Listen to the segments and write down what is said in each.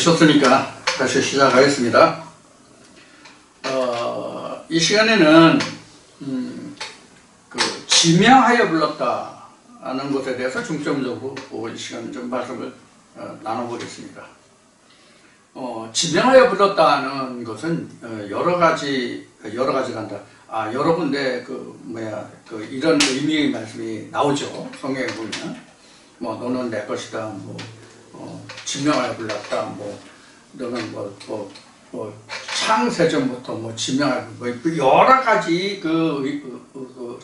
되셨으니까 다시 시작하겠습니다. 이 시간에는 지명하여 불렀다는 것에 대해서 중점적으로 이 시간 좀 말씀을 나눠보겠습니다. 지명하여 불렀다는 것은 여러 가지란다. 여러 군데 이런 의미의 말씀이 나오죠. 성경에 보면 너는 내 것이다. 지명하여 불렀다. 너는 창세전부터 지명하여 여러 가지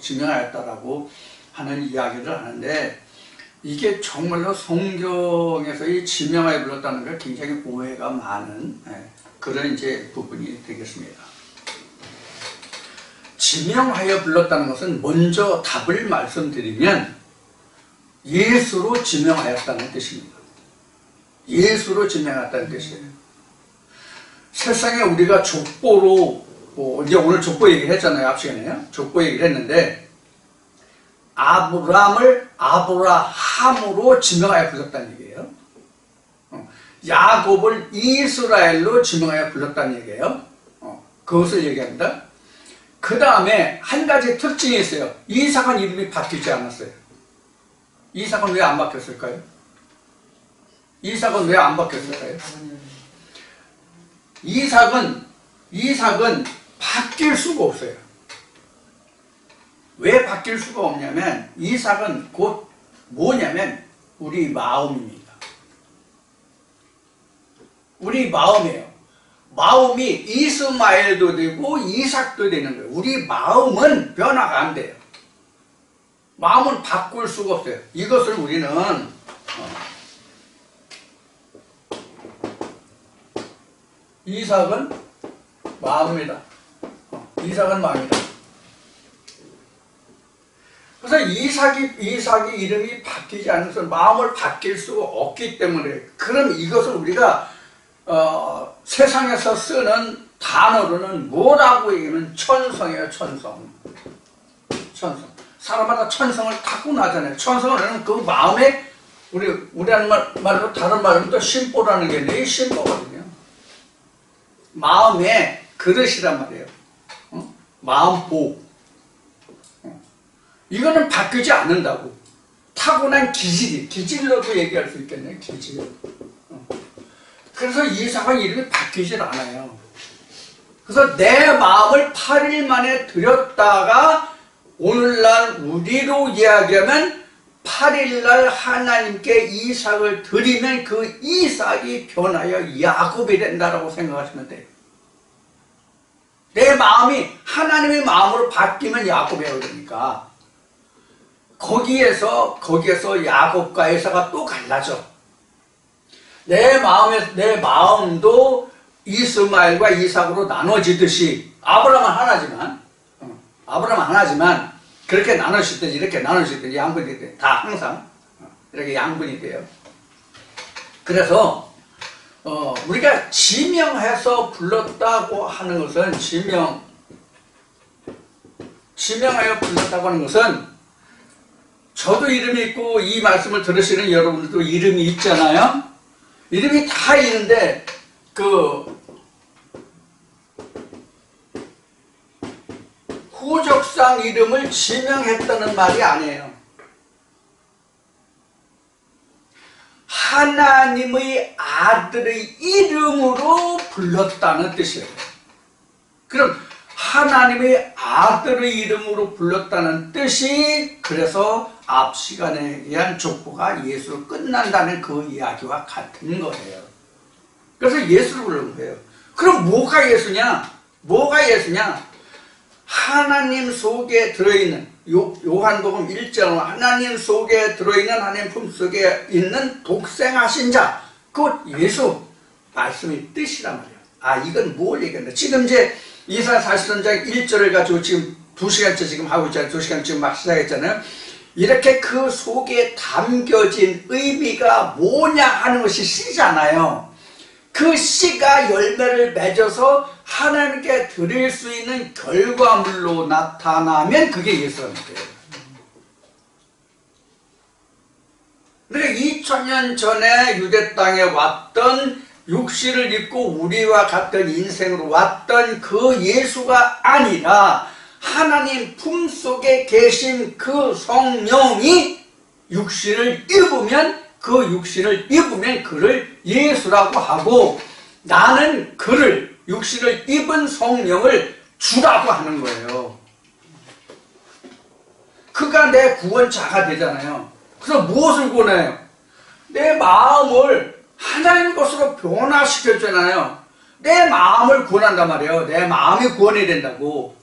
지명하였다라고 하는 이야기를 하는데, 이게 정말로 성경에서 이 지명하여 불렀다는 게 굉장히 오해가 많은 그런 이제 부분이 되겠습니다. 지명하여 불렀다는 것은 먼저 답을 말씀드리면 예수로 지명하였다는 뜻입니다. 예수로 지명하였다는 뜻이에요. 세상에 우리가 족보로 이제 오늘 족보 얘기를 했잖아요. 앞 시간에요. 족보 얘기를 했는데 아브라함을 아브라함으로 지명하여 불렀다는 얘기예요. 야곱을 이스라엘로 지명하여 불렀다는 얘기예요. 그것을 얘기합니다. 그 다음에 한 가지 특징이 있어요. 이삭은 이름이 바뀌지 않았어요. 이삭은 왜 안 바뀌었을까요? 이삭은 왜 안 바뀌었을까요? 이삭은 바뀔 수가 없어요. 왜 바뀔 수가 없냐면 이삭은 곧 뭐냐면 우리 마음입니다. 우리 마음이에요. 마음이 이스마엘도 되고 이삭도 되는 거예요. 우리 마음은 변화가 안 돼요. 마음은 바꿀 수가 없어요. 이것을 우리는 이삭은 마음이다. 이삭은 마음이다. 그래서 이삭이 이름이 바뀌지 않는 것은 마음을 바뀔 수가 없기 때문에, 그럼 이것을 우리가 세상에서 쓰는 단어로는 뭐라고 얘기하면 천성이에요. 천성. 사람마다 천성을 타고나잖아요. 천성은 그 마음에 우리 하는 말로 다른 말로 또 심보라는 게 내 심보거든요. 마음의 그릇이란 말이에요. 마음보. 이거는 바뀌지 않는다고. 타고난 기질로도 얘기할 수 있겠네요. 기질. 그래서 이삭은 이름이 바뀌질 않아요. 그래서 내 마음을 8일 만에 들였다가 오늘날 우리로 이야기하면 8일날 하나님께 이삭을 드리면 그 이삭이 변하여 야곱이 된다라고 생각하시면 돼요. 내 마음이 하나님의 마음으로 바뀌면 야곱이 되니까 거기에서 야곱과 에사가 또 갈라져. 내 마음도 이스마엘과 이삭으로 나눠지듯이 아브라함은 하나지만 그렇게 나눠지든지 이렇게 나눠지든지 양분이 돼요. 다 항상 이렇게 양분이 돼요. 그래서 우리가 지명해서 불렀다고 하는 것은 지명하여 불렀다고 하는 것은, 저도 이름이 있고 이 말씀을 들으시는 여러분들도 이름이 있잖아요. 이름이 다 있는데 후적상 이름을 지명했다는 말이 아니에요. 하나님의 아들의 이름으로 불렀다는 뜻이에요. 그럼 하나님의 아들의 이름으로 불렀다는 뜻이, 그래서 앞 시간에 의한 족보가 예수로 끝난다는 그 이야기와 같은 거예요. 그래서 예수를 부르는 거예요. 그럼 뭐가 예수냐? 하나님 속에 들어있는, 요한복음 1장 하나님 속에 들어있는, 하나님 품속에 있는 독생하신 자, 곧 예수 말씀의 뜻이란 말이에요. 이건 뭘 얘기한다. 지금 이제 이사야 40장 1절을 가지고 지금 2시간째 지금 하고 있잖아요. 2시간 지금 막 시작했잖아요. 이렇게 그 속에 담겨진 의미가 뭐냐 하는 것이 씨잖아요. 그 씨가 열매를 맺어서 하나님께 드릴 수 있는 결과물로 나타나면 그게 예수라는 거예요. 그러니까 2000년 전에 유대 땅에 왔던 육신을 입고 우리와 같은 인생으로 왔던 그 예수가 아니라 하나님 품속에 계신 그 성령이 육신을 입으면 그 육신을 입으면 그를 예수라고 하고, 나는 그를 육신을 입은 성령을 주라고 하는 거예요. 그가 내 구원자가 되잖아요. 그래서 무엇을 구원해요? 내 마음을 하나님 것으로 변화시켜주잖아요. 내 마음을 구원한단 말이에요. 내 마음이 구원이 된다고.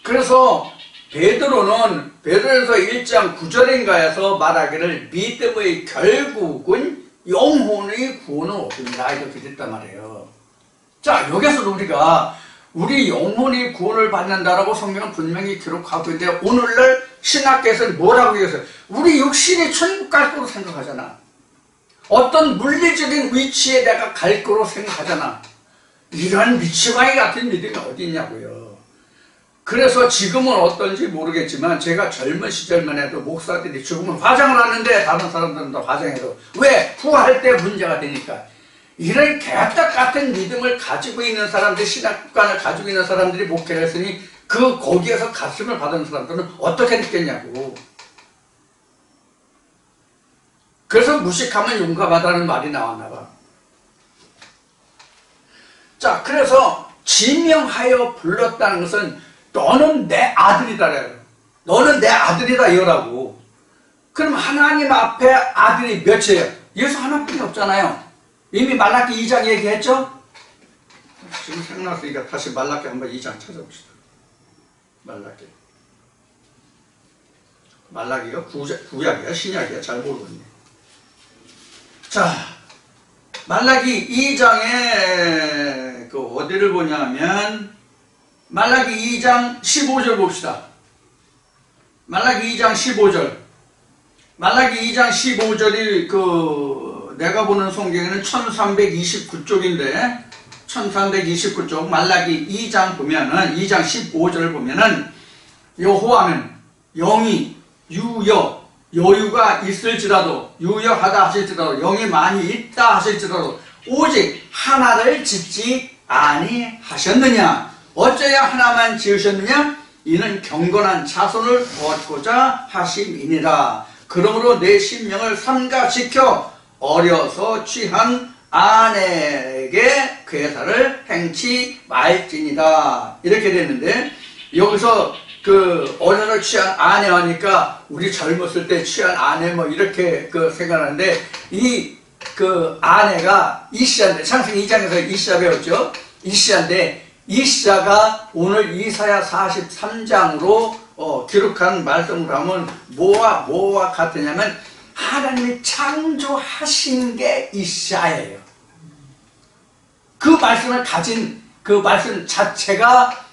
그래서 베드로는 베드로전서 1장 9절인가에서 말하기를 믿음의 결국은 영혼의 구원은 없습니다, 이렇게 됐단 말이에요. 자, 여기서 우리가 우리 영혼이 구원을 받는다라고 성경은 분명히 기록하고 있는데, 오늘날 신학계에서는 뭐라고 얘기했어요? 우리 육신이 천국 갈 거로 생각하잖아. 어떤 물리적인 위치에 내가 갈 거로 생각하잖아. 이런 미치광이 같은 믿음이 어디 있냐고요. 그래서 지금은 어떤지 모르겠지만, 제가 젊은 시절만 해도 목사들이 지금은 화장을 하는데 다른 사람들은 다 화장해도, 왜? 부활할 때 문제가 되니까. 이런 개떡 같은 믿음을 가지고 있는 사람들, 신학관을 가지고 있는 사람들이 목회를 했으니 거기에서 가슴을 받은 사람들은 어떻게 느꼈냐고. 그래서 무식하면 용감하다는 말이 나왔나 봐. 자, 그래서 지명하여 불렀다는 것은 너는 내 아들이다래요. 너는 내 아들이다 이거라고. 그럼 하나님 앞에 아들이 몇이에요? 예수 하나뿐이 없잖아요. 이미 말라기 2장 얘기했죠? 지금 생각났으니까 다시 말라기 한번 2장 찾아봅시다. 말라기가 구약이야 신약이야 잘 모르겠네. 자, 말라기 2장에 그 어디를 보냐면 말라기 2장 15절 봅시다. 말라기 2장 15절. 말라기 2장 15절이 내가 보는 성경에는 1329쪽인데 1329쪽 말라기 2장 보면은 2장 15절을 보면은 여호와는 영이 여유가 있을지라도 유여하다 하실지라도 영이 많이 있다 하실지라도 오직 하나를 짓지 아니하셨느냐? 어째야 하나만 지으셨느냐? 이는 경건한 자손을 얻고자 하심이니라. 그러므로 내 심령을 삼가지켜 어려서 취한 아내에게 괴사를 행치 말지니라. 이렇게 됐는데, 여기서 어려서 취한 아내 하니까 우리 젊었을 때 취한 아내 이렇게 생각하는데, 아내가 이시야인데, 창세기 2장에서 이시야 배웠죠? 이시야인데, 이시야가 오늘 이사야 43장으로 기록한 말씀으로 하면 뭐와 같으냐면 하나님이 창조하신 게 이시야예요. 그 말씀을 가진 그 말씀 자체가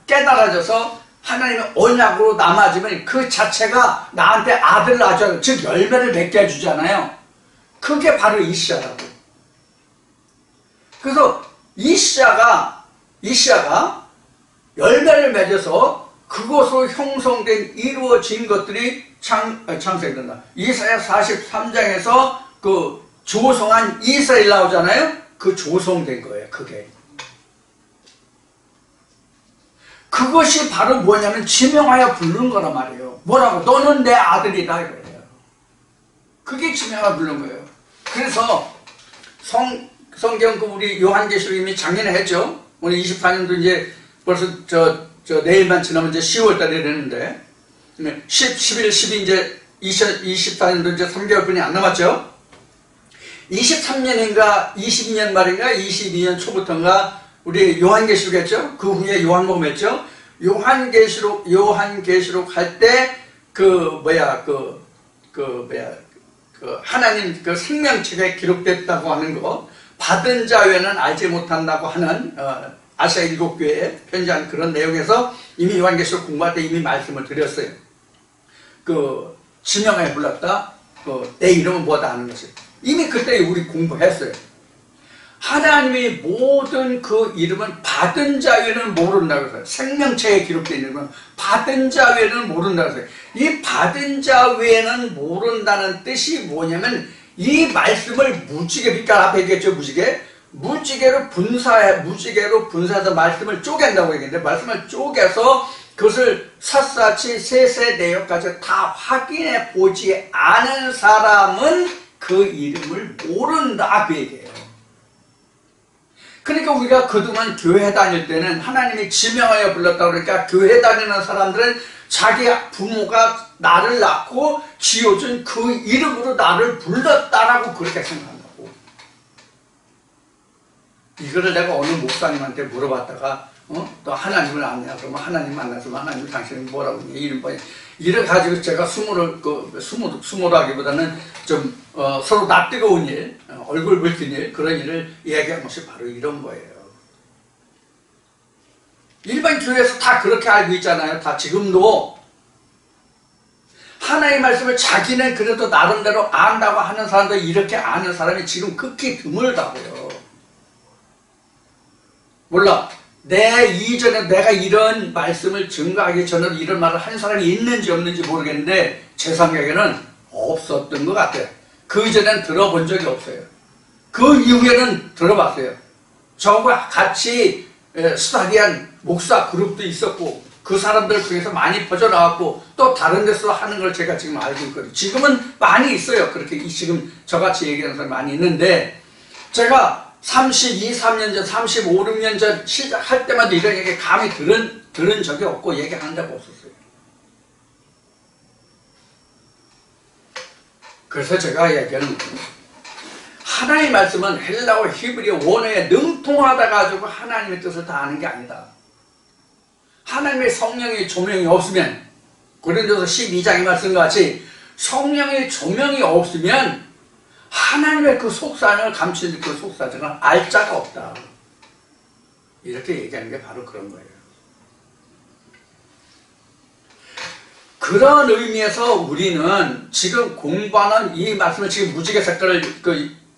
깨달아져서 하나님의 언약으로 남아지면 그 자체가 나한테 아들을 낳아줘요. 즉 열매를 맺게 해주잖아요. 그게 바로 이시야라고. 그래서 이시야가 열매를 맺어서 그것으로 형성된 이루어진 것들이 창세된다. 이사야 43장에서 조성한 이스라엘 나오잖아요. 그 조성된 거예요. 그것이 바로 뭐냐면 지명하여 부른 거란 말이에요. 뭐라고? 너는 내 아들이다 이거예요. 그게 지명하여 부른 거예요. 그래서 성경 우리 요한계시록 이미 작년에 했죠. 오늘 24년도 이제 벌써 내일만 지나면 이제 10월 달이 되는데 11, 12 이제 2024년도 이제 3개월뿐이 안 남았죠. 23년인가 22년 말인가 22년 초부터인가 우리 요한계시록 했죠. 그 후에 요한복음 했죠. 요한계시록 할 때 하나님 생명책에 기록됐다고 하는 거, 받은 자 외에는 알지 못한다고 하는 아시아 7교회에 편지한 그런 내용에서 이미 요한계시록 공부할 때 이미 말씀을 드렸어요. 지명에 불렀다. 내 이름은 뭐다 하는 것을 이미 그때 우리 공부했어요. 하나님의 모든 그 이름은 받은 자 외에는 모른다고 했어요. 생명체에 기록되어 있는 건 받은 자 외에는 모른다고 했어요. 이 받은 자 외에는 모른다는 뜻이 뭐냐면 이 말씀을 무지개, 빛깔 앞에 얘기했죠. 무지개로 분사해서 말씀을 쪼갠다고 얘기했는데, 말씀을 쪼개서 그것을 샅샅이 세세내역까지 다 확인해 보지 않은 사람은 그 이름을 모른다, 그 얘기예요. 그러니까 우리가 그동안 교회 다닐 때는 하나님이 지명하여 불렀다 그러니까 교회 다니는 사람들은 자기 부모가 나를 낳고 지어준 그 이름으로 나를 불렀다라고 그렇게 생각한다고. 이거를 내가 어느 목사님한테 물어봤다가 또 하나님을 아냐 그러면 하나님 만나서 하나님 당신은 뭐라고 했냐 이름 뭐냐 이래 가지고 제가 수모라기보다는 좀 서로 낯뜨거운 일, 얼굴 붉힌 일, 그런 일을 이야기한 것이 바로 이런 거예요. 일반 교회에서 다 그렇게 알고 있잖아요. 다 지금도 하나님의 말씀을 자기는 그래도 나름대로 안다고 하는 사람도 이렇게 아는 사람이 지금 극히 드물다고요. 몰라. 내 이전에 내가 이런 말씀을 증거하기 전에도 이런 말을 한 사람이 있는지 없는지 모르겠는데 제 생각에는 없었던 것 같아요. 그 이전엔 들어본 적이 없어요. 그 이후에는 들어봤어요. 저와 같이 스타디한 목사 그룹도 있었고 그 사람들 중에서 많이 퍼져나왔고 또 다른 데서 하는 걸 제가 지금 알고 있거든요. 지금은 많이 있어요. 그렇게 지금 저같이 얘기하는 사람이 많이 있는데 제가 32, 3년 전, 35, 6년 전 시작할 때마다 이런 얘기 감히 들은 적이 없고 얘기하는 데가 없었어요. 그래서 제가 얘기하는 거예요. 하나님의 말씀은 헬라어, 히브리어, 원어에 능통하다 가지고 하나님의 뜻을 다 아는 게 아니다. 하나님의 성령의 조명이 없으면 고린도서 12장의 말씀과 같이 성령의 조명이 없으면 하나님의 그 속사정을 감추는 그 속사정을 알 자가 없다. 이렇게 얘기하는 게 바로 그런 거예요. 그런 의미에서 우리는 지금 공부하는 이 말씀을 지금 무지개 색깔을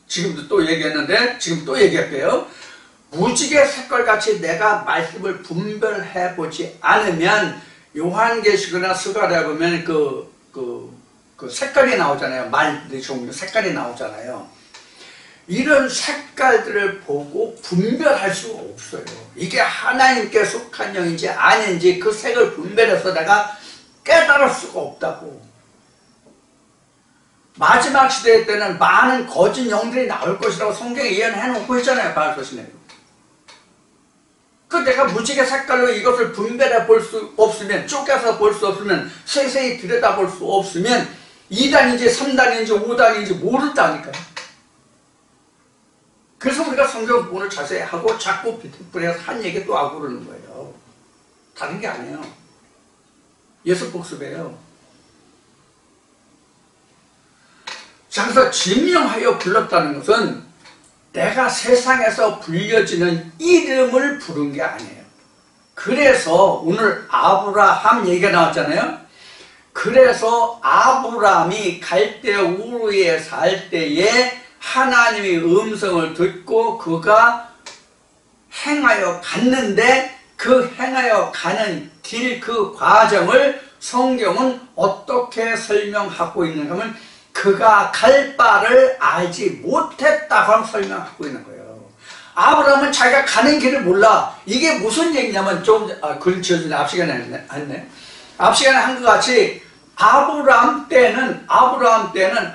지금도 또 얘기했는데 지금 또 얘기할게요. 무지개 색깔같이 내가 말씀을 분별해 보지 않으면 요한계시거나 스가랴 보면 그 색깔이 나오잖아요. 말의 종류 색깔이 나오잖아요. 이런 색깔들을 보고 분별할 수가 없어요. 이게 하나님께 속한 영인지 아닌지 그 색을 분별해서 내가 깨달을 수가 없다고. 마지막 시대 때는 많은 거짓 영들이 나올 것이라고 성경에 예언해 놓고 있잖아요. 바알서신에. 그 내가 무지개 색깔로 이것을 분별해 볼 수 없으면, 쪼개서 볼 수 없으면, 세세히 들여다볼 수 없으면 2단인지 3단인지 5단인지 모른다니까요. 그래서 우리가 성경 공부를 자세히 하고 자꾸 비틀거려서 한 얘기 또 하고 그러는 거예요. 다른 게 아니에요. 예수 복습이에요. 자, 그래서 지명하여 불렀다는 것은 내가 세상에서 불려지는 이름을 부른 게 아니에요. 그래서 오늘 아브라함 얘기가 나왔잖아요. 그래서 아브라함이 갈대 우르에 살 때에 하나님의 음성을 듣고 그가 행하여 갔는데 그 행하여 가는 길 그 과정을 성경은 어떻게 설명하고 있는가 하면 그가 갈 바를 알지 못했다고 설명하고 있는 거예요. 아브라함은 자기가 가는 길을 몰라. 이게 무슨 얘기냐면 글 지어주네. 앞 시간에 했네. 앞 시간에 한 것 같이 아브라함 때는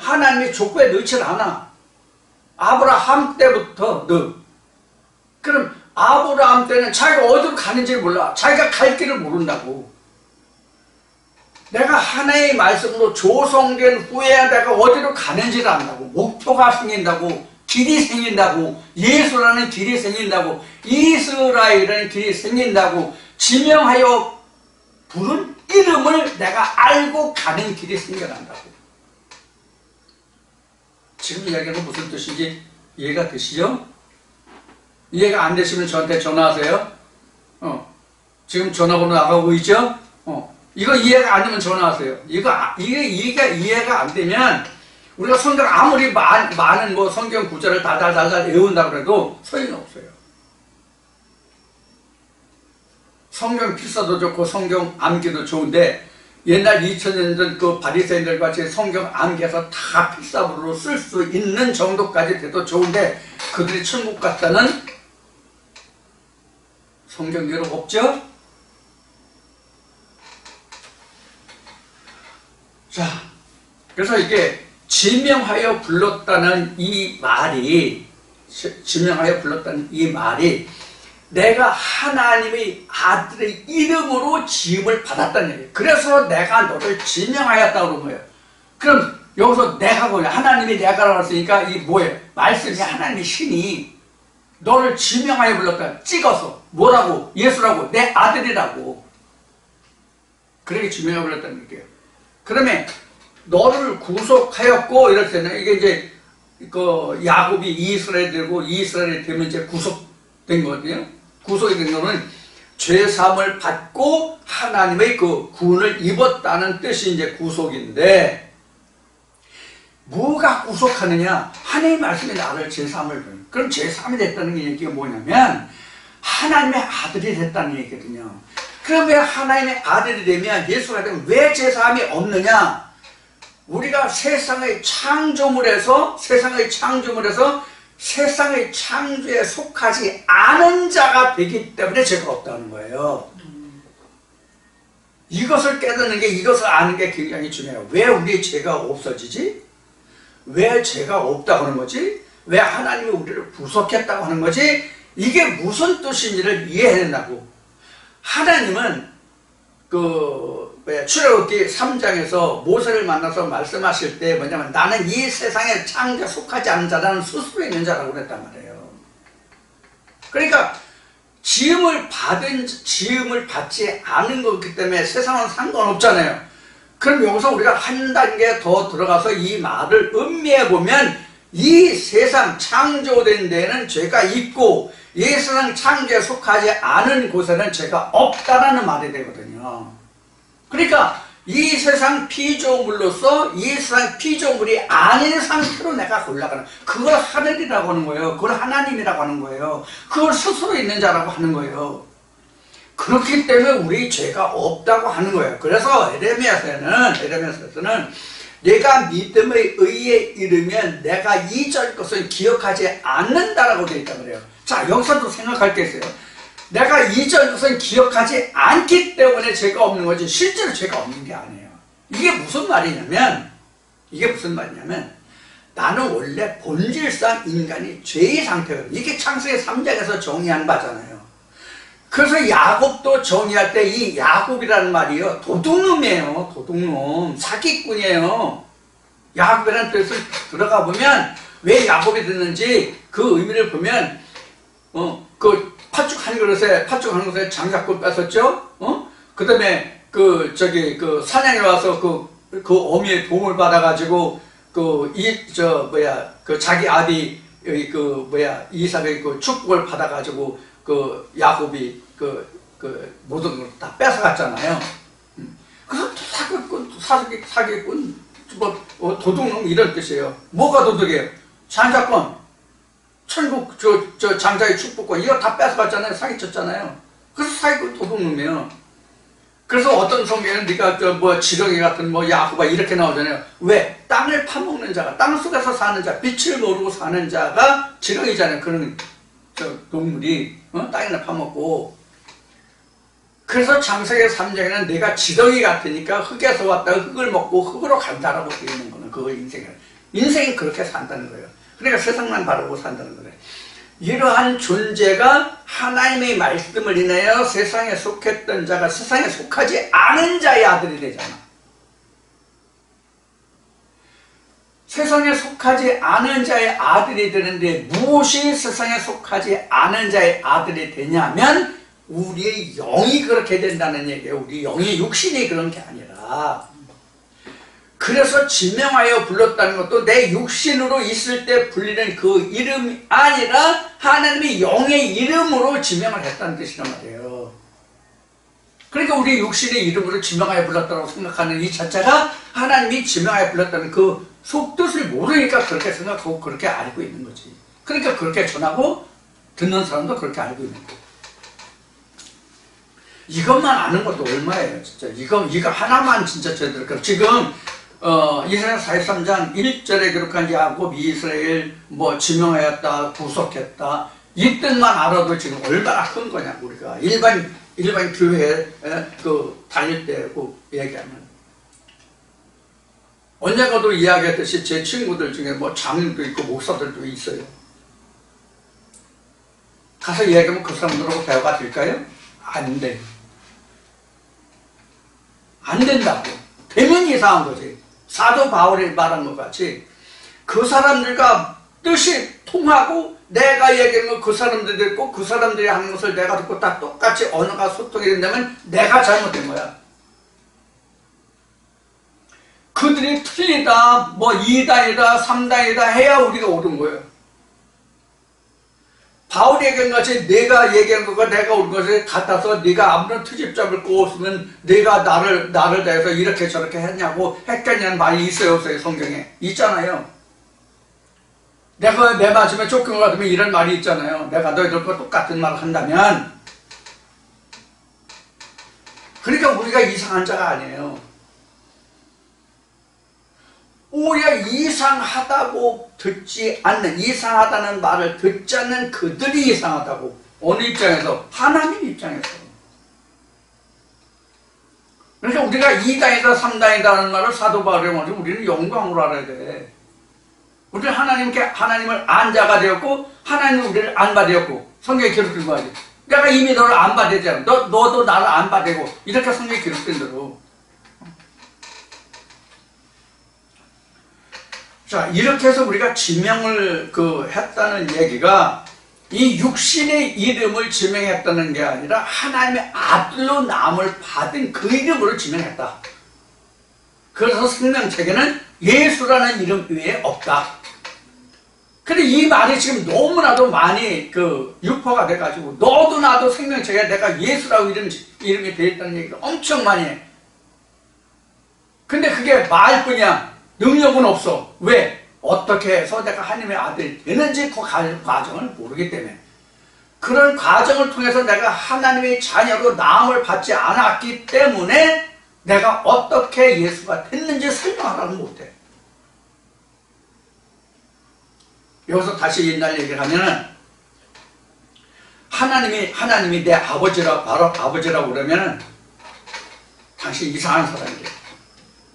하나님이 족보에 넣질 않아. 아브라함 때부터 넣어. 그럼 아브라함 때는 자기가 어디로 가는지를 몰라. 자기가 갈 길을 모른다고. 내가 하나의 말씀으로 조성된 후에야 내가 어디로 가는지를 안다고. 목표가 생긴다고. 길이 생긴다고. 예수라는 길이 생긴다고. 이스라엘이라는 길이 생긴다고. 지명하여 부른 이름을 내가 알고 가는 길이 생겨난다고. 지금 이야기는 무슨 뜻인지 이해가 되시죠? 이해가 안 되시면 저한테 전화하세요. 지금 전화번호 나가고 있죠? 이거 이해가 안 되면 전화하세요. 이게 이해가 안 되면 우리가 성경 아무리 많은 성경 구절을 달달달달 외운다고 해도 소용이 없어요. 성경 필사도 좋고 성경 암기도 좋은데 옛날 2000년 전 그 바리새인들 같이 성경 암기해서 다 필사본으로 쓸 수 있는 정도까지 돼도 좋은데 그들이 천국 갔다는 성경 기록 없죠? 자, 그래서 이게 지명하여 불렀다는 이 말이 내가 하나님의 아들의 이름으로 지음을 받았다는 얘기예요. 그래서 내가 너를 지명하였다고 그런 거예요. 그럼 여기서 내가 뭐냐? 하나님이 내가라고 했으니까 이게 뭐예요? 말씀이 하나님의 신이 너를 지명하여 불렀다. 찍어서 뭐라고? 예수라고, 내 아들이라고. 그렇게 지명하여 불렀다는 얘기예요. 그러면 너를 구속하였고 이럴 때는 이게 이제 그 야곱이 이스라엘 되고 이스라엘이 되면 이제 구속된 거거든요. 구속이 된 거는 죄사함을 받고 하나님의 그 구원을 입었다는 뜻이 이제 구속인데, 뭐가 구속하느냐? 하나님의 말씀이 나를 죄사함을 받는. 그럼 죄사함이 됐다는 게 얘기가 뭐냐면 하나님의 아들이 됐다는 얘기거든요. 그럼 왜 하나님의 아들이 되면, 예수가 되면 왜 죄사함이 없느냐? 우리가 세상의 창조물에서 세상의 창조에 속하지 않은 자가 되기 때문에 죄가 없다는 거예요. 이것을 깨닫는 게, 이것을 아는 게 굉장히 중요해요. 왜 우리의 죄가 없어지지? 왜 죄가 없다고 하는 거지? 왜 하나님이 우리를 구속했다고 하는 거지? 이게 무슨 뜻인지를 이해해야 된다고. 하나님은 출애굽기 3장에서 모세를 만나서 말씀하실 때 뭐냐면 나는 이 세상에 창조에 속하지 않은 자라는 스스로 있는 자라고 그랬단 말이에요. 그러니까 지음을 받지 않은 거기 때문에 세상은 상관없잖아요. 그럼 여기서 우리가 한 단계 더 들어가서 이 말을 음미해 보면 이 세상 창조된 데에는 죄가 있고 이 세상 창조에 속하지 않은 곳에는 죄가 없다라는 말이 되거든요. 그러니까 이 세상 피조물로서 이 세상 피조물이 아닌 상태로 내가 올라가는, 그걸 하늘이라고 하는 거예요. 그걸 하나님이라고 하는 거예요. 그걸 스스로 있는 자라고 하는 거예요. 그렇기 때문에 우리 죄가 없다고 하는 거예요. 그래서 에레미야서에서는 내가 믿음의 의에 이르면 내가 이전 것을 기억하지 않는다라고 되어 있단 말이에요. 자, 여기서도 생각할 게 있어요. 내가 이전 것은 기억하지 않기 때문에 죄가 없는 거지 실제로 죄가 없는 게 아니에요. 이게 무슨 말이냐면 나는 원래 본질상 인간이 죄의 상태거든요. 이게 창세기 3장에서 정의한 바잖아요. 그래서 야곱도 정의할 때 이 야곱이라는 말이요, 도둑놈이에요. 도둑놈, 사기꾼이에요. 야곱이라는 뜻을 들어가 보면 왜 야곱이 됐는지 그 의미를 보면 그 팥죽 한 그릇에 장작꾼 뺏었죠. 그 다음에 그 사냥에 와서 그 어미의 도움을 받아가지고 자기 아비 이삭의 그 축복을 받아가지고 그 야곱이 모든 걸 다 뺏어갔잖아요. 그래서 사기꾼 도둑놈 이런 뜻이에요. 뭐가 도둑이에요? 장자권, 천국 장자의 축복권 이거 다 뺏어갔잖아요. 사기쳤잖아요. 그래서 사기꾼 도둑놈이에요. 그래서 어떤 성경에는 네가 지렁이 같은 야후바 이렇게 나오잖아요. 왜? 땅을 파먹는 자가, 땅 속에서 사는 자, 빛을 모르고 사는 자가 지렁이잖아요. 그런 동물이 땅이나 파먹고. 그래서 창세기 3장에는 내가 지렁이 같으니까 흙에서 왔다가 흙을 먹고 흙으로 간다라고 되어 있는 거는 그거 인생이 그렇게 산다는 거예요. 그러니까 세상만 바라보고 산다는 거예요. 이러한 존재가 하나님의 말씀을 인하여 세상에 속했던 자가 세상에 속하지 않은 자의 아들이 되잖아. 세상에 속하지 않은 자의 아들이 되는데 무엇이 세상에 속하지 않은 자의 아들이 되냐면 우리의 영이 그렇게 된다는 얘기예요. 우리 영이 육신이 그런 게 아니라. 그래서 지명하여 불렀다는 것도 내 육신으로 있을 때 불리는 그 이름이 아니라 하나님의 영의 이름으로 지명을 했다는 뜻이란 말이에요. 그러니까 우리 육신의 이름으로 지명하여 불렀다고 생각하는 이 자체가 하나님이 지명하여 불렀다는 그 속뜻을 모르니까 그렇게 생각하고 그렇게 알고 있는 거지. 그러니까 그렇게 전하고 듣는 사람도 그렇게 알고 있는 거예요. 이것만 아는 것도 얼마예요, 진짜. 이거 하나만 진짜 제대로. 지금, 이사야 43장 1절에 기록한 야곱, 이스라엘, 지명하였다, 구속했다. 이 뜻만 알아도 지금 얼마나 큰 거냐, 우리가. 일반 교회에, 다닐 때, 얘기하면. 언젠가도 이야기했듯이 제 친구들 중에 장인도 있고, 목사들도 있어요. 가서 얘기하면 그 사람들하고 대화가 될까요? 안 돼. 안 된다고. 되면 이상한 거지. 사도 바울이 말한 것 같이 그 사람들과 뜻이 통하고 내가 얘기하는 거 그 사람들이 듣고 그 사람들이 하는 것을 내가 듣고 다 똑같이 언어가 소통이 된다면 내가 잘못된 거야. 그들이 틀리다, 2단이다, 3단이다 해야 우리가 옳은 거예요. 바울이 얘기한 것이 내가 얘기한 것과 내가 옳은 것이 같아서 네가 아무런 트집잡을 거 없으면 네가 나를 대해서 이렇게 저렇게 했냐고 했겠냐는 말이 있어요, 없어요? 성경에 있잖아요. 내가 내 맞으면 쫓긴 것 같으면 이런 말이 있잖아요. 내가 너희들과 똑같은 말을 한다면. 그러니까 우리가 이상한 자가 아니에요. 오히려 이상하다고 듣지 않는, 이상하다는 말을 듣지 않는 그들이 이상하다고. 어느 입장에서? 하나님 입장에서. 그러니까 우리가 2단이다 3단이다 하는 말을 사도 바울이 말하면 우리는 영광으로 알아야 돼. 우리는 하나님을 안 자가 되었고 하나님은 우리를 안 받았고. 성경에 기록된 거지. 내가 이미 너를 안 받았잖아. 너도 나를 안 받고. 이렇게 성경에 기록된 대로. 자, 이렇게 해서 우리가 지명을 했다는 얘기가 이 육신의 이름을 지명했다는 게 아니라 하나님의 아들로 남을 받은 그 이름으로 지명했다. 그래서 생명책에는 예수라는 이름 외에 없다. 근데 이 말이 지금 너무나도 많이 유포가 돼가지고 너도 나도 생명책에 내가 예수라고 이름이 되어 있다는 얘기를 엄청 많이 해. 근데 그게 말뿐이야. 능력은 없어. 왜? 어떻게 해서 내가 하나님의 아들이 되는지 그 과정을 모르기 때문에. 그런 과정을 통해서 내가 하나님의 자녀로 나음을 받지 않았기 때문에 내가 어떻게 예수가 됐는지 설명하라고 못해. 여기서 다시 옛날 얘기를 하면은 하나님이 내 바로 아버지라고 그러면은 당신 이상한 사람이래.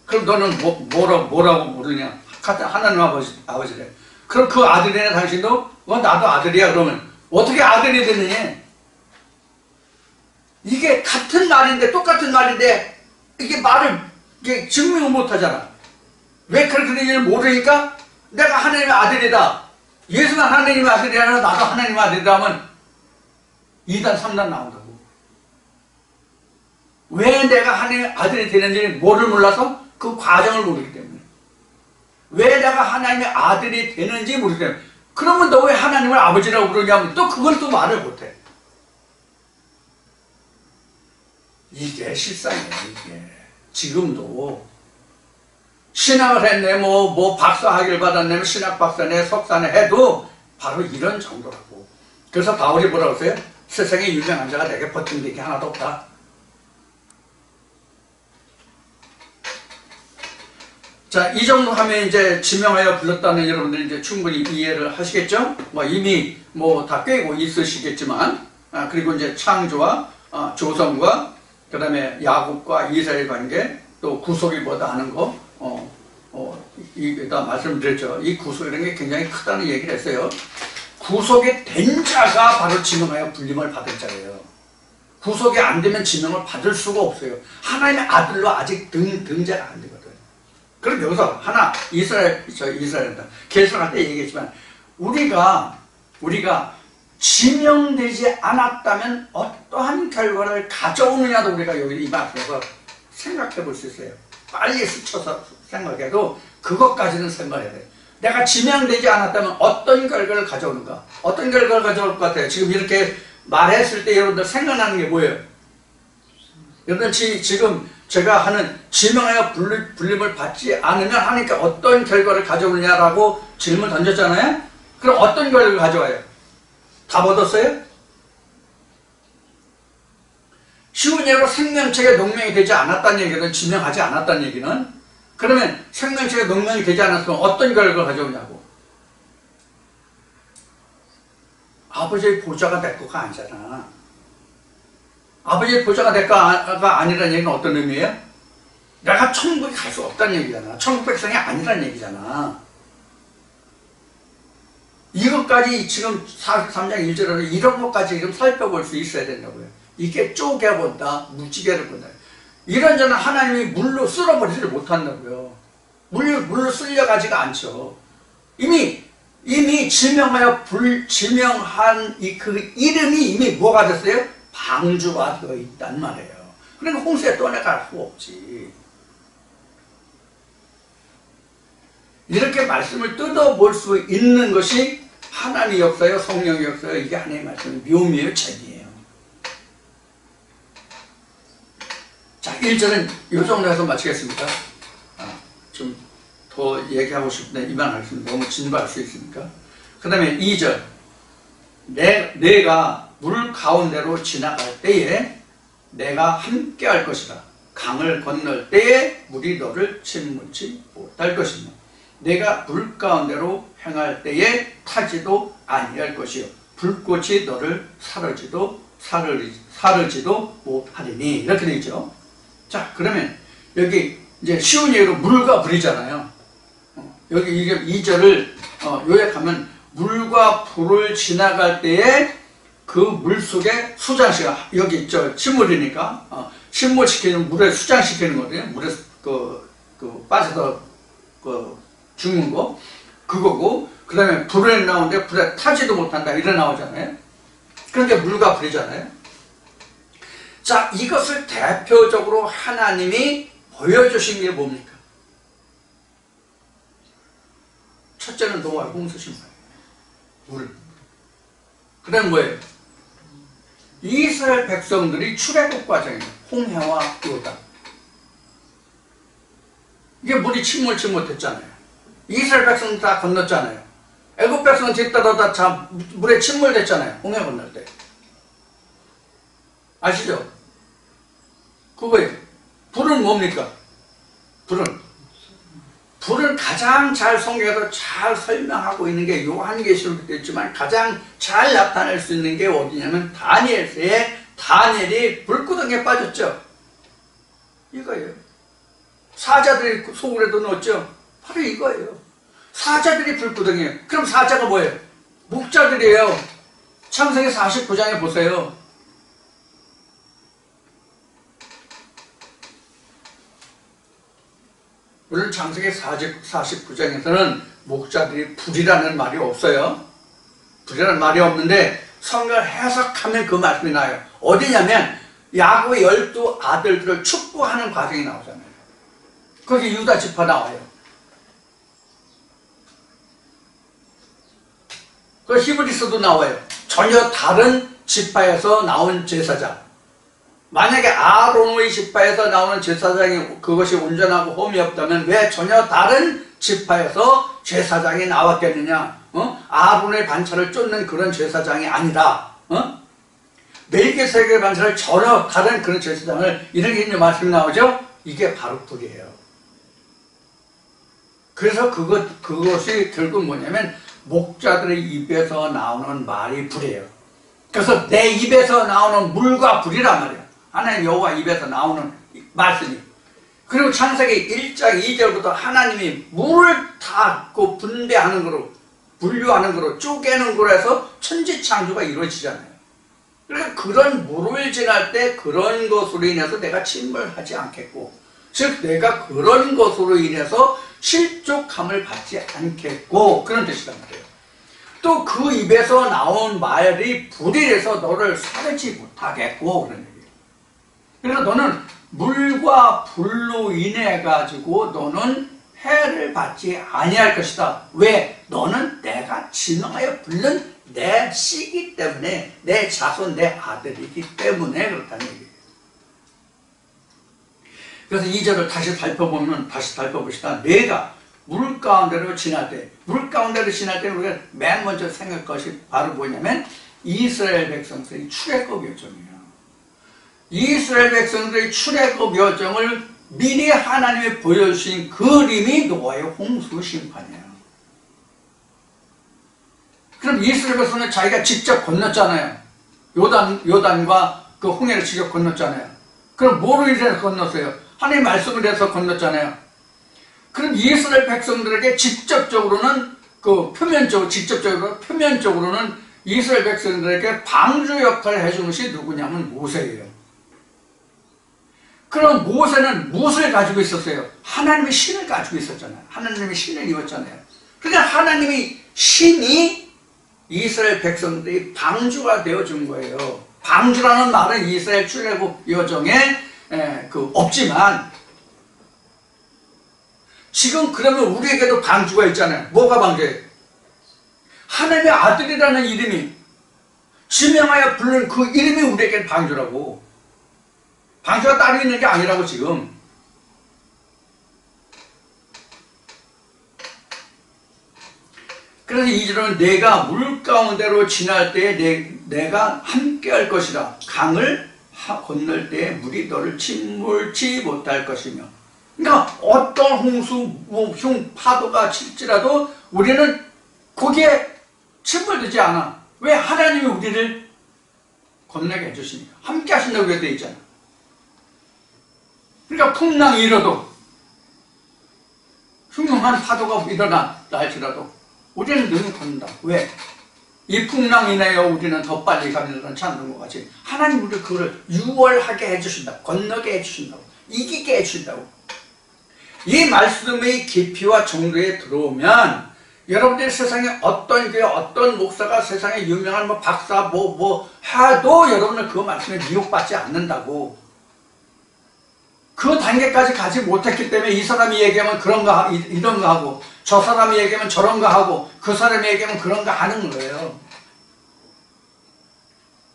그럼 너는 뭐라고 부르냐? 하나님 아버지래. 그럼 그 아들이네 당신도? 나도 아들이야. 그러면 어떻게 아들이 되느냐? 이게 같은 말인데 똑같은 말인데 이게 말을 증명을 못하잖아. 왜 그렇게 되는지를 모르니까 내가 하나님의 아들이다. 예수가 하나님의 아들이라 나도 하나님의 아들이다 하면 2단 3단 나온다고. 왜 내가 하나님의 아들이 되는지 뭐를 몰라서? 그 과정을 모르기 때문에. 왜 내가 하나님의 아들이 되는지 모르기 때문에. 그러면 너 왜 하나님을 아버지라고 그러냐면 또 그걸 또 말을 못해. 이게 실상이에요. 이게 지금도 신학을 했네, 박사학위를 받았네, 신학 박사네, 석사네 해도 바로 이런 정도라고. 그래서 바울이 뭐라고 했어요? 세상에 유명한 자가 내게 버틴 게 하나도 없다. 자, 이 정도 하면 이제 지명하여 불렀다는 여러분들이 이제 충분히 이해를 하시겠죠? 이미 다 꿰고 있으시겠지만, 그리고 이제 창조와 조성과 그 다음에 야곱과 이스라엘 관계, 또 구속이 뭐다 하는 거, 다 말씀드렸죠. 이 구속이라는 게 굉장히 크다는 얘기를 했어요. 구속이 된 자가 바로 지명하여 불림을 받을 자예요. 구속이 안 되면 지명을 받을 수가 없어요. 하나님의 아들로 아직 등재가 안 되거든. 그럼 여기서 이스라엘이다. 계속할 때 얘기했지만, 우리가 지명되지 않았다면 어떠한 결과를 가져오느냐도 우리가 여기 이 말씀에서 생각해 볼 수 있어요. 빨리 스쳐서 생각해도 그것까지는 생각해야 돼요. 내가 지명되지 않았다면 어떤 결과를 가져오는가? 어떤 결과를 가져올 것 같아요? 지금 이렇게 말했을 때 여러분들 생각나는 게 뭐예요? 여러분 지금 제가 하는 지명하여 불림을 받지 않으면 하니까 어떤 결과를 가져오느냐라고 질문 던졌잖아요? 그럼 어떤 결과를 가져와요? 다 얻었어요? 쉬운 예로 생명책에 농명이 되지 않았다는 얘기는 지명하지 않았다는 얘기는 그러면 생명책에 농명이 되지 않았으면 어떤 결과를 가져오냐고. 아버지의 보좌가 될 거가 아니잖아. 아버지의 보좌가 될 거가 아니라는 얘기는 어떤 의미예요? 내가 천국에 갈 수 없다는 얘기잖아. 천국 백성이 아니라는 얘기잖아. 이것까지 지금 43장 1절에서 이런 것까지 지금 살펴볼 수 있어야 된다고요. 이게 쪼개본다, 무지개를 본다. 이런 자는 하나님이 물로 쓸어버리지를 못한다고요. 물로 쓸려가지가 않죠. 이미 지명하여 불지명한 그 이름이 이미 뭐가 됐어요? 방주가 되어 있단 말이에요. 그러니까 홍수에 떠나갈 수 없지. 이렇게 말씀을 뜯어볼 수 있는 것이 하나님의 역사요, 성령의 역사요. 이게 하나님의 말씀의 묘미예요, 재미예요. 자, 1절은 이 정도에서 마치겠습니다. 좀 더 얘기하고 싶은데 이만하겠습니다. 너무 진부할 수 있으니까. 그 다음에 2절. 내가 물 가운데로 지나갈 때에 내가 함께 할 것이다. 강을 건널 때에 물이 너를 침몰치 못할 것이며 내가 물 가운데로 행할 때에 타지도 아니할 것이요 불꽃이 너를 사르지도 못하리니. 이렇게 되어 있죠. 자, 그러면 여기 이제 쉬운 예로 물과 불이잖아요. 여기 이게 2절을 요약하면 물과 불을 지나갈 때에 그 물 속에 수장시가 여기 있죠. 침물이니까 침몰시키는 물에 수장시키는 거거든요. 물에 빠져서 죽는 거 그거고, 그 다음에 불에 나오는데 불에 타지도 못한다 이래 나오잖아요. 그런데 물과 불이잖아요. 자, 이것을 대표적으로 하나님이 보여주신 게 뭡니까? 첫째는 노아의 홍수 심판, 물. 그 다음 뭐예요? 이스라엘 백성들이 출애굽 과정이에요. 홍해와 요단. 이게 물이 침몰치 못했잖아요. 이스라엘 백성들 다 건넜잖아요. 애굽 백성은 뒤따라다 다 물에 침몰됐잖아요. 홍해 건널 때. 아시죠? 그거예요. 불은 뭡니까? 불은 가장 잘 성경에서 잘 설명하고 있는 게 요한계시록도 있지만 가장 잘 나타낼 수 있는 게 어디냐면 다니엘서에 다니엘이 불구덩이에 빠졌죠. 이거예요. 사자들이 소굴에도 넣었죠. 바로 이거예요. 사자들이 불구덩이에요. 그럼 사자가 뭐예요? 목자들이에요. 창세기 49장에 보세요. 물론 창세기 49장에서는 목자들이 불이라는 말이 없어요. 불이라는 말이 없는데 성경을 해석하면 그 말씀이 나와요. 어디냐면 야곱의 12 아들들을 축복하는 과정이 나오잖아요. 거기 유다 지파 나와요. 그 히브리서도 나와요. 전혀 다른 지파에서 나온 제사장. 만약에 아론의 지파에서 나오는 제사장이 그것이 온전하고 흠이 없다면 왜 전혀 다른 지파에서 제사장이 나왔겠느냐? 아론의 반차를 쫓는 그런 제사장이 아니라 멜기세덱의 반차를 전혀 다른 그런 제사장을 이렇게 있는 말씀이 나오죠? 이게 바로 불이에요. 그래서 그것이 결국 뭐냐면 목자들의 입에서 나오는 말이 불이에요. 그래서 내 입에서 나오는 물과 불이란 말이에요. 하나님 여호와 입에서 나오는 말씀이. 그리고 창세기 1장 2절부터 하나님이 물을 다 분배하는 거로, 분류하는 거로, 쪼개는 거로 해서 천지창조가 이루어지잖아요. 그러니까 그런 물을 지날 때 그런 것으로 인해서 내가 침몰하지 않겠고, 즉 내가 그런 것으로 인해서 실족함을 받지 않겠고, 그런 뜻이란 말이에요. 또 그 입에서 나온 말이 불이라서 너를 사르지 못하겠고, 그런 얘기예요. 그래서 너는 물과 불로 인해 가지고 너는 해를 받지 아니할 것이다. 왜? 너는 내가 지명하여 부른 내 씨이기 때문에, 내 자손, 내 아들이기 때문에 그렇다는 얘기예요. 그래서 2절을 다시 살펴봅시다. 내가 물 가운데로 지날 때, 물 가운데로 지날 때 우리가 맨 먼저 생각할 것이 바로 뭐냐면 이스라엘 백성들의 출애굽 여정이에요. 이스라엘 백성들의 출애굽 여정을 미리 하나님이 보여주신 그림이 노아의 홍수 심판이에요. 그럼 이스라엘 백성은 자기가 직접 건넜잖아요. 요단과 그 홍해를 직접 건넜잖아요. 그럼 뭐로 인해서 건넜어요? 하나님의 말씀을 해서 건넜잖아요. 그럼 이스라엘 백성들에게 직접적으로는 표면적으로는 이스라엘 백성들에게 방주 역할을 해준 것이 누구냐면 모세예요. 그럼 모세는 무엇을 가지고 있었어요? 하나님의 신을 가지고 있었잖아요. 하나님의 신을 입었잖아요. 그러니까 하나님의 신이 이스라엘 백성들이 방주가 되어준 거예요. 방주라는 말은 이스라엘 출애굽 여정에 없지만, 지금 그러면 우리에게도 방주가 있잖아요. 뭐가 방주예요? 하나님의 아들이라는 이름이, 지명하여 부르는 그 이름이 우리에게 방주라고. 방주가 따로 있는 게 아니라고 지금. 그래서 2절은 내가 물 가운데로 지날 때에 내가 함께 할 것이라. 강을 건널 때에 물이 너를 침몰치 못할 것이며. 그러니까 어떤 홍수, 파도가 칠지라도 우리는 거기에 침몰되지 않아. 왜? 하나님이 우리를 건너게 해주시니까. 함께 하신다고 되어 있잖아. 그러니까 풍랑이 일어도, 흉흉한 파도가 일어나 날지라도 우리는 능히 건넌다. 왜? 이 풍랑 인하여 우리는 더 빨리 가는 찾는 것 같이 하나님 우리를 그거를 유월하게 해주신다. 건너게 해주신다고. 이기게 해주신다고. 이 말씀의 깊이와 정도에 들어오면 여러분들이 세상에 어떤 교회, 어떤 목사가 세상에 유명한 박사 해도 여러분은 그 말씀에 미혹받지 않는다고. 그 단계까지 가지 못했기 때문에 이 사람이 얘기하면 이런 거 하고, 저 사람이 얘기하면 저런 거 하고, 그 사람이 얘기하면 그런 거 하는 거예요.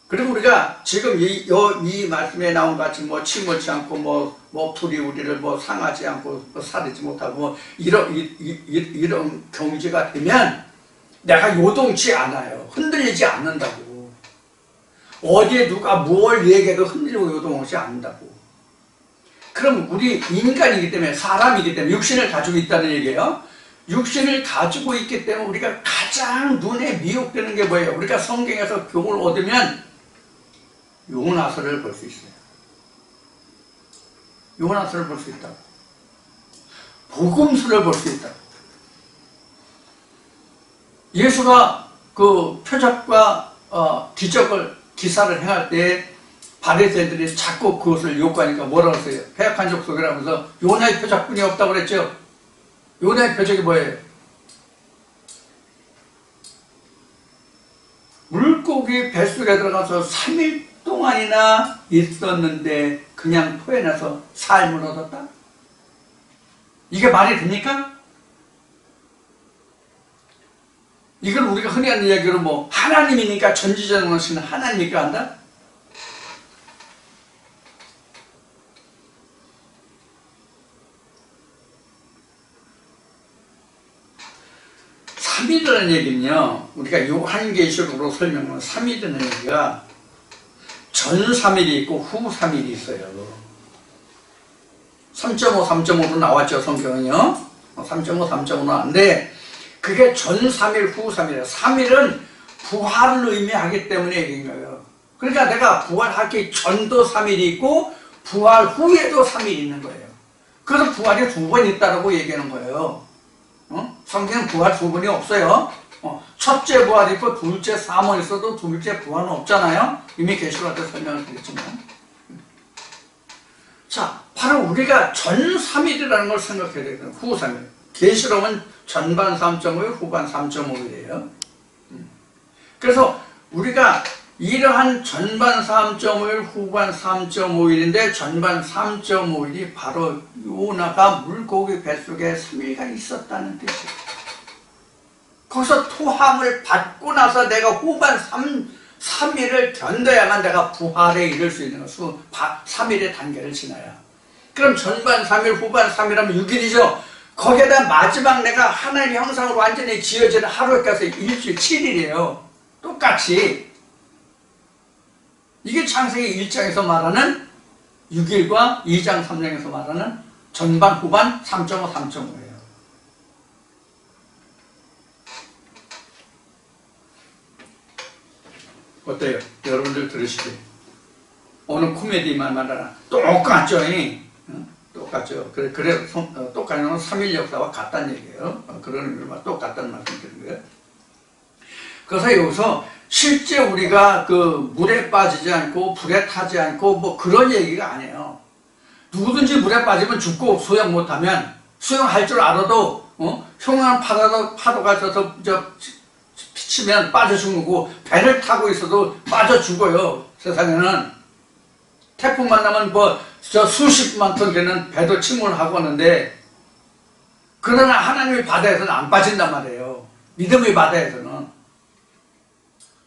그리고 우리가 지금 이 말씀에 나온 같이 침몰치 않고 불이 우리를 상하지 않고 사르지 못하고 이런 경지가 되면 내가 요동치 않아요. 흔들리지 않는다고. 어디에 누가 뭘 얘기해도 흔들리고 요동하지 않는다고. 그럼 우리 인간이기 때문에, 사람이기 때문에, 육신을 가지고 있다는 얘기예요. 육신을 가지고 있기 때문에 우리가 가장 눈에 미혹되는 게 뭐예요? 우리가 성경에서 교훈을 얻으면 요나서를 볼 수 있어요. 요나서를 볼 수 있다고. 복음서를 볼 수 있다고. 예수가 그 표적과 기사를 행할 때 바리새인들이 자꾸 그것을 요구하니까 뭐라고 했어요? 패역한 족속이라면서 요나의 표적뿐이 없다고 그랬죠. 요나의 표적이 뭐예요? 물고기 뱃속에 들어가서 3일 동안이나 있었는데 그냥 토해내서 삶을 얻었다? 이게 말이 됩니까? 이걸 우리가 흔히 하는 이야기로 하나님이니까, 전지전능하신 하나님이니까 한다? 삼위라는 얘기는요, 우리가 요한계시록으로 설명하면 삼위라는 얘기가 전 3일이 있고 후 3일이 있어요. 3.5, 3.5로 나왔죠, 성경은요. 3.5, 3.5로 나왔는데 그게 전 3일, 후 3일이에요. 3일은 부활을 의미하기 때문에 얘기인 거예요. 그러니까 내가 부활하기 전도 3일이 있고 부활 후에도 3일이 있는 거예요. 그래서 부활이 2번 있다고 얘기하는 거예요. 성경은 부활 2번이 없어요. 첫째 부활이 있고 둘째 사모이 있어도 둘째 부활은 없잖아요. 이미 계시록 때 설명을 드렸지만. 자, 바로 우리가 전 3일이라는 걸 생각해야 되거든요. 후 3일. 계시록은 전반 3.5일, 후반 3.5일이에요. 그래서 우리가 이러한 전반 3.5일, 후반 3.5일인데 전반 3.5일이 바로 요나가 물고기 뱃속에 3일간 있었다는 뜻이에요. 거기서 토함을 받고 나서 내가 후반 3일을 견뎌야만 내가 부활에 이를 수 있는 것으로 3일의 단계를 지나야. 그럼 전반 3일, 후반 3일하면 6일이죠. 거기에다 마지막 내가 하나님의 형상으로 완전히 지어지는 하루에 가서 일주일 7일이에요. 똑같이. 이게 창세기 1장에서 말하는 6일과 2장 3장에서 말하는 전반 후반 3.5 3.5예요. 어때요? 여러분들 들으시죠? 어느 코미디만 말하나 똑같죠? 똑같죠. 그래 똑같은 건 3일 역사와 같다는 얘기예요. 그런 의미로 똑같다는 말씀 드린 거예요. 그래서 여기서 실제 우리가 그 물에 빠지지 않고 불에 타지 않고 뭐 그런 얘기가 아니에요. 누구든지 물에 빠지면 죽고 수영 못하면 수영할 줄 알아도 흉한 파도가 져서 피치면 빠져 죽고 배를 타고 있어도 빠져 죽어요. 세상에는 태풍 만나면 수십만 톤 되는 배도 침몰하고 하는데, 그러나 하나님의 바다에서는 안 빠진단 말이에요. 믿음의 바다에서는.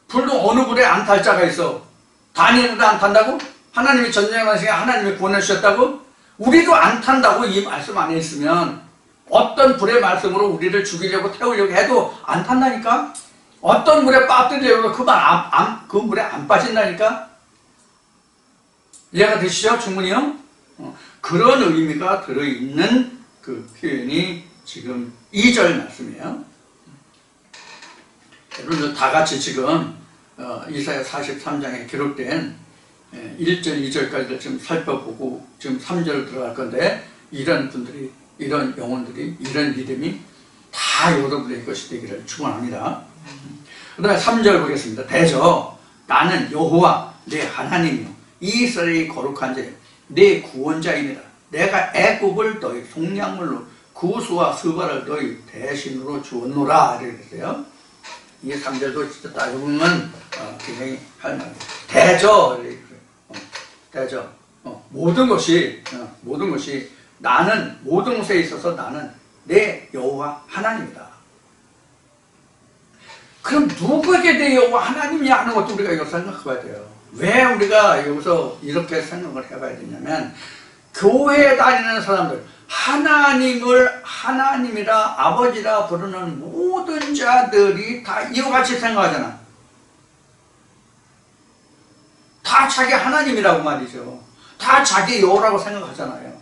불도 어느 불에 안 탈 자가 있어. 다니엘도 안 탄다고? 하나님이 전쟁하시게 하나님이 구원해주셨다고? 우리도 안 탄다고 이 말씀 안에 있으면 어떤 불의 말씀으로 우리를 죽이려고 태우려고 해도 안 탄다니까? 어떤 물에 빠뜨리려고 그 물에 안 빠진다니까? 이해가 되시죠? 충분히요? 그런 의미가 들어있는 그 표현이 지금 2절 말씀이에요. 여러분 다 같이 지금 이사야 43장에 기록된 1절, 2절까지를 지금 살펴보고 지금 3절 들어갈 건데, 이런 분들이, 이런 영혼들이, 이런 믿음이 다 여러분의 것이 되기를 축원합니다. 그 다음에 3절 보겠습니다. 대저 나는 여호와 내 하나님이요 이스라엘의 거룩한 자 내 구원자이니라. 내가 애굽을 너희 속량물로 구수와 스바를 너희 대신으로 주었노라. 이렇게 됐어요. 이 3절도 진짜 따져보면 굉장히 할 만해요. 대저, 대저, 모든 것이 나는, 모든 것에 있어서 나는 내 여호와 하나님이다. 그럼 누구에게 내 여호와 하나님이냐 하는 것도 우리가 여기서 생각해봐야 돼요. 왜 우리가 여기서 이렇게 생각을 해봐야 되냐면, 교회에 다니는 사람들, 하나님을 하나님이라 아버지라 부르는 모든 자들이 다 이와 같이 생각하잖아. 다 자기 하나님이라고 말이죠. 다 자기 여호라고 생각하잖아요.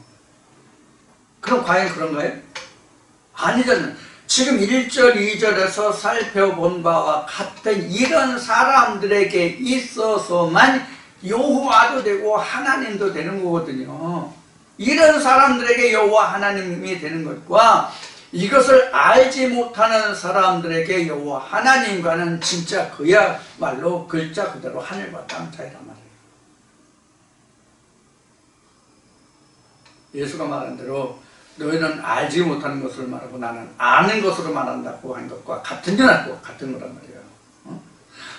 그럼 과연 그런가요? 아니잖아요. 지금 1절, 2절에서 살펴본 바와 같은 이런 사람들에게 있어서만 여호와도 되고 하나님도 되는 거거든요. 이런 사람들에게 여호와 하나님이 되는 것과 이것을 알지 못하는 사람들에게 여호와 하나님과는 진짜 그야말로 글자 그대로 하늘과 땅 차이란 말이에요. 예수가 말한 대로 너희는 알지 못하는 것을 말하고 나는 아는 것으로 말한다고 한 것과 같은 거란 말이에요.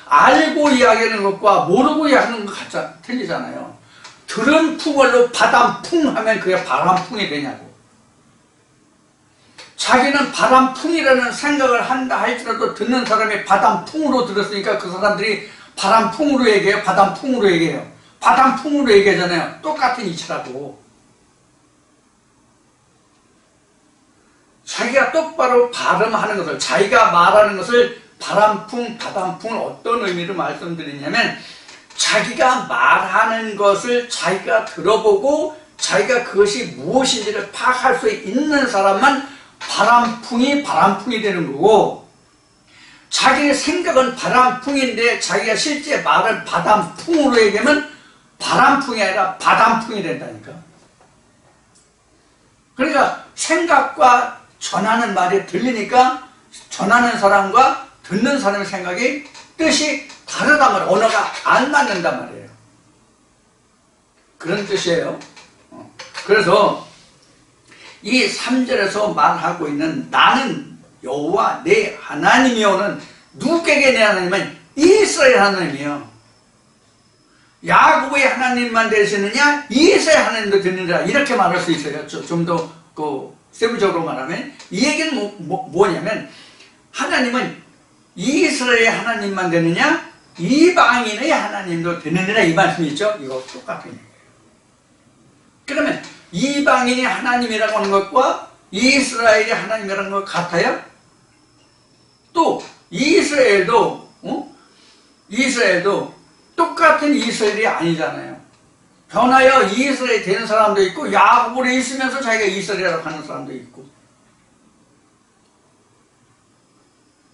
알고 이야기하는 것과 모르고 이야기하는 것 틀리잖아요. 들은 풍월로 바람풍 하면 그게 바람풍이 되냐고. 자기는 바람풍이라는 생각을 한다 할지라도 듣는 사람이 바람풍으로 들었으니까 그 사람들이 바람풍으로 얘기해요. 바람풍으로 얘기해요. 바람풍으로 얘기하잖아요. 똑같은 이치라고. 자기가 똑바로 발음하는 것을, 자기가 말하는 것을 바람풍, 바람풍을 어떤 의미로 말씀드리냐면, 자기가 말하는 것을 자기가 들어보고 자기가 그것이 무엇인지를 파악할 수 있는 사람만 바람풍이 되는 거고, 자기의 생각은 바람풍인데 자기가 실제 말을 바람풍으로 얘기하면 바람풍이 아니라 바람풍이 된다니까. 그러니까 생각과 전하는 말이 들리니까 전하는 사람과 듣는 사람의 생각이 뜻이 다르단 말이에요. 언어가 안 맞는단 말이에요. 그런 뜻이에요. 그래서 이 3절에서 말하고 있는 나는 여호와 내 하나님이요는 누구에게 내 하나님은 이스라엘 하나님이에요. 야곱의 하나님만 되시느냐 이스라엘 하나님도 되느니라, 이렇게 말할 수 있어요. 좀 더 세부적으로 말하면 이 얘기는 뭐냐면, 하나님은 이스라엘의 하나님만 되느냐 이방인의 하나님도 되느니라, 이 말씀이 있죠. 이거 똑같은 얘기예요. 그러면 이방인이 하나님이라고 하는 것과 이스라엘이 하나님이라는 것 같아요? 또 이스라엘도 똑같은 같은 이스라엘이 아니잖아요. 변하여 이스라엘이 되는 사람도 있고 야곱으로 있으면서 자기가 이스라엘이라고 하는 사람도 있고.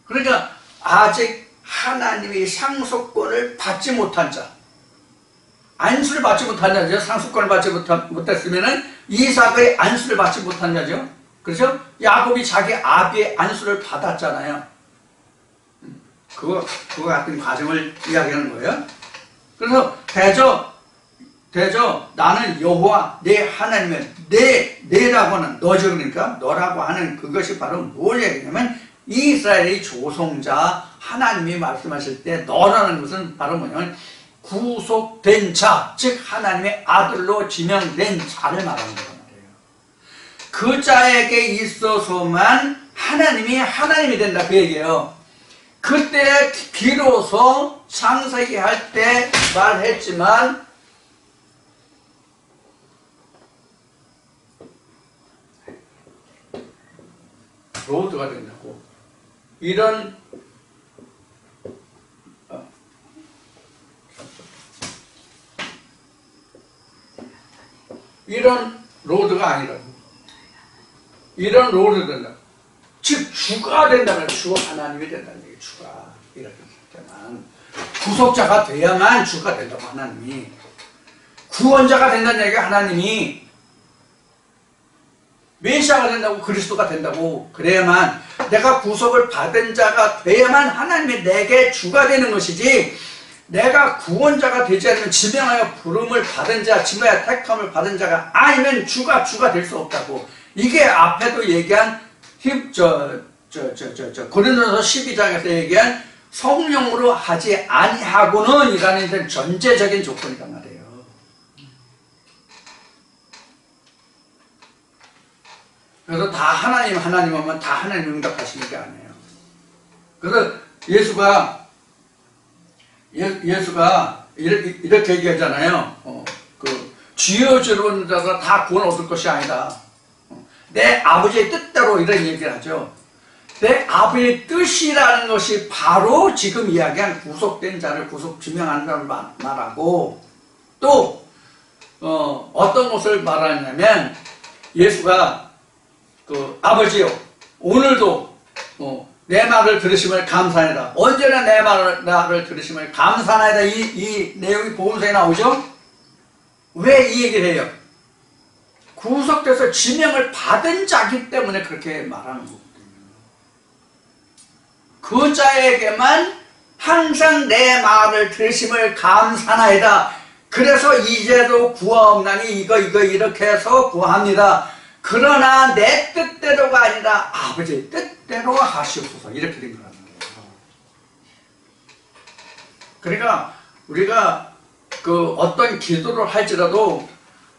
그러니까 아직 하나님의 상속권을 받지 못한 자, 안수를 받지 못한 자죠. 상속권을 받지 못했으면은 이삭의 안수를 받지 못한 자죠. 그렇죠? 야곱이 자기 아비의 안수를 받았잖아요. 그거 같은 과정을 이야기하는 거예요. 그래서 대저 나는 여호와 내 하나님의 내라고 하는 너죠. 그러니까 너라고 하는 그것이 바로 뭘 얘기냐면 이스라엘의 조성자 하나님이 말씀하실 때 너라는 것은 바로 뭐냐면 구속된 자, 즉 하나님의 아들로 지명된 자를 말하는 거란 말이에요. 그 자에게 있어서만 하나님이 된다 그 얘기예요. 그때 비로소 창세기 할 때 말했지만 로드가 된다고. 이런 로드가 아니라고. 이런 로드 된다. 즉 주가 된다면 주 하나님이 된다는 얘기. 주가 이렇게 되면 구속자가 돼야만 주가 된다고. 하나님이 구원자가 된다는 얘기가 하나님이 메시아가 된다고. 그리스도가 된다고. 그래야만 내가 구속을 받은 자가 돼야만 하나님이 내게 주가 되는 것이지, 내가 구원자가 되지 않으면 지명하여 부름을 받은 자, 지명하여 택함을 받은 자가 아니면 주가 될 수 없다고. 이게 앞에도 얘기한 고린도서 12장에서 얘기한 성령으로 하지 아니하고는 이라는 전제적인 조건이란 말이에요. 그래서 다 하나님 하면 다 하나님 응답하시는 게 아니에요. 그래서 예수가 이렇게 얘기하잖아요. 주여 주는 자가 다 구원 얻을 것이 아니다. 내 아버지의 뜻대로 이런 얘기를 하죠. 내 아버지의 뜻이라는 것이 바로 지금 이야기한 구속된 자를 구속 지명한다는 말하고, 또 어떤 것을 말하냐면 예수가 아버지요 오늘도 내 말을 들으심을 감사하다. 언제나 내 말을 들으심을 감사하다. 이 내용이 복음서에 나오죠. 왜 이 얘기를 해요? 구속돼서 지명을 받은 자기 때문에 그렇게 말하는 거거든요. 그 자에게만 항상 내 말을 들으심을 감사하다. 그래서 이제도 구하옵나니 이거 이렇게 해서 구합니다. 그러나 내 뜻대로가 아니라 아버지의 뜻대로 하시옵소서. 이렇게 된 거라는 거예요. 그러니까 우리가 어떤 기도를 할지라도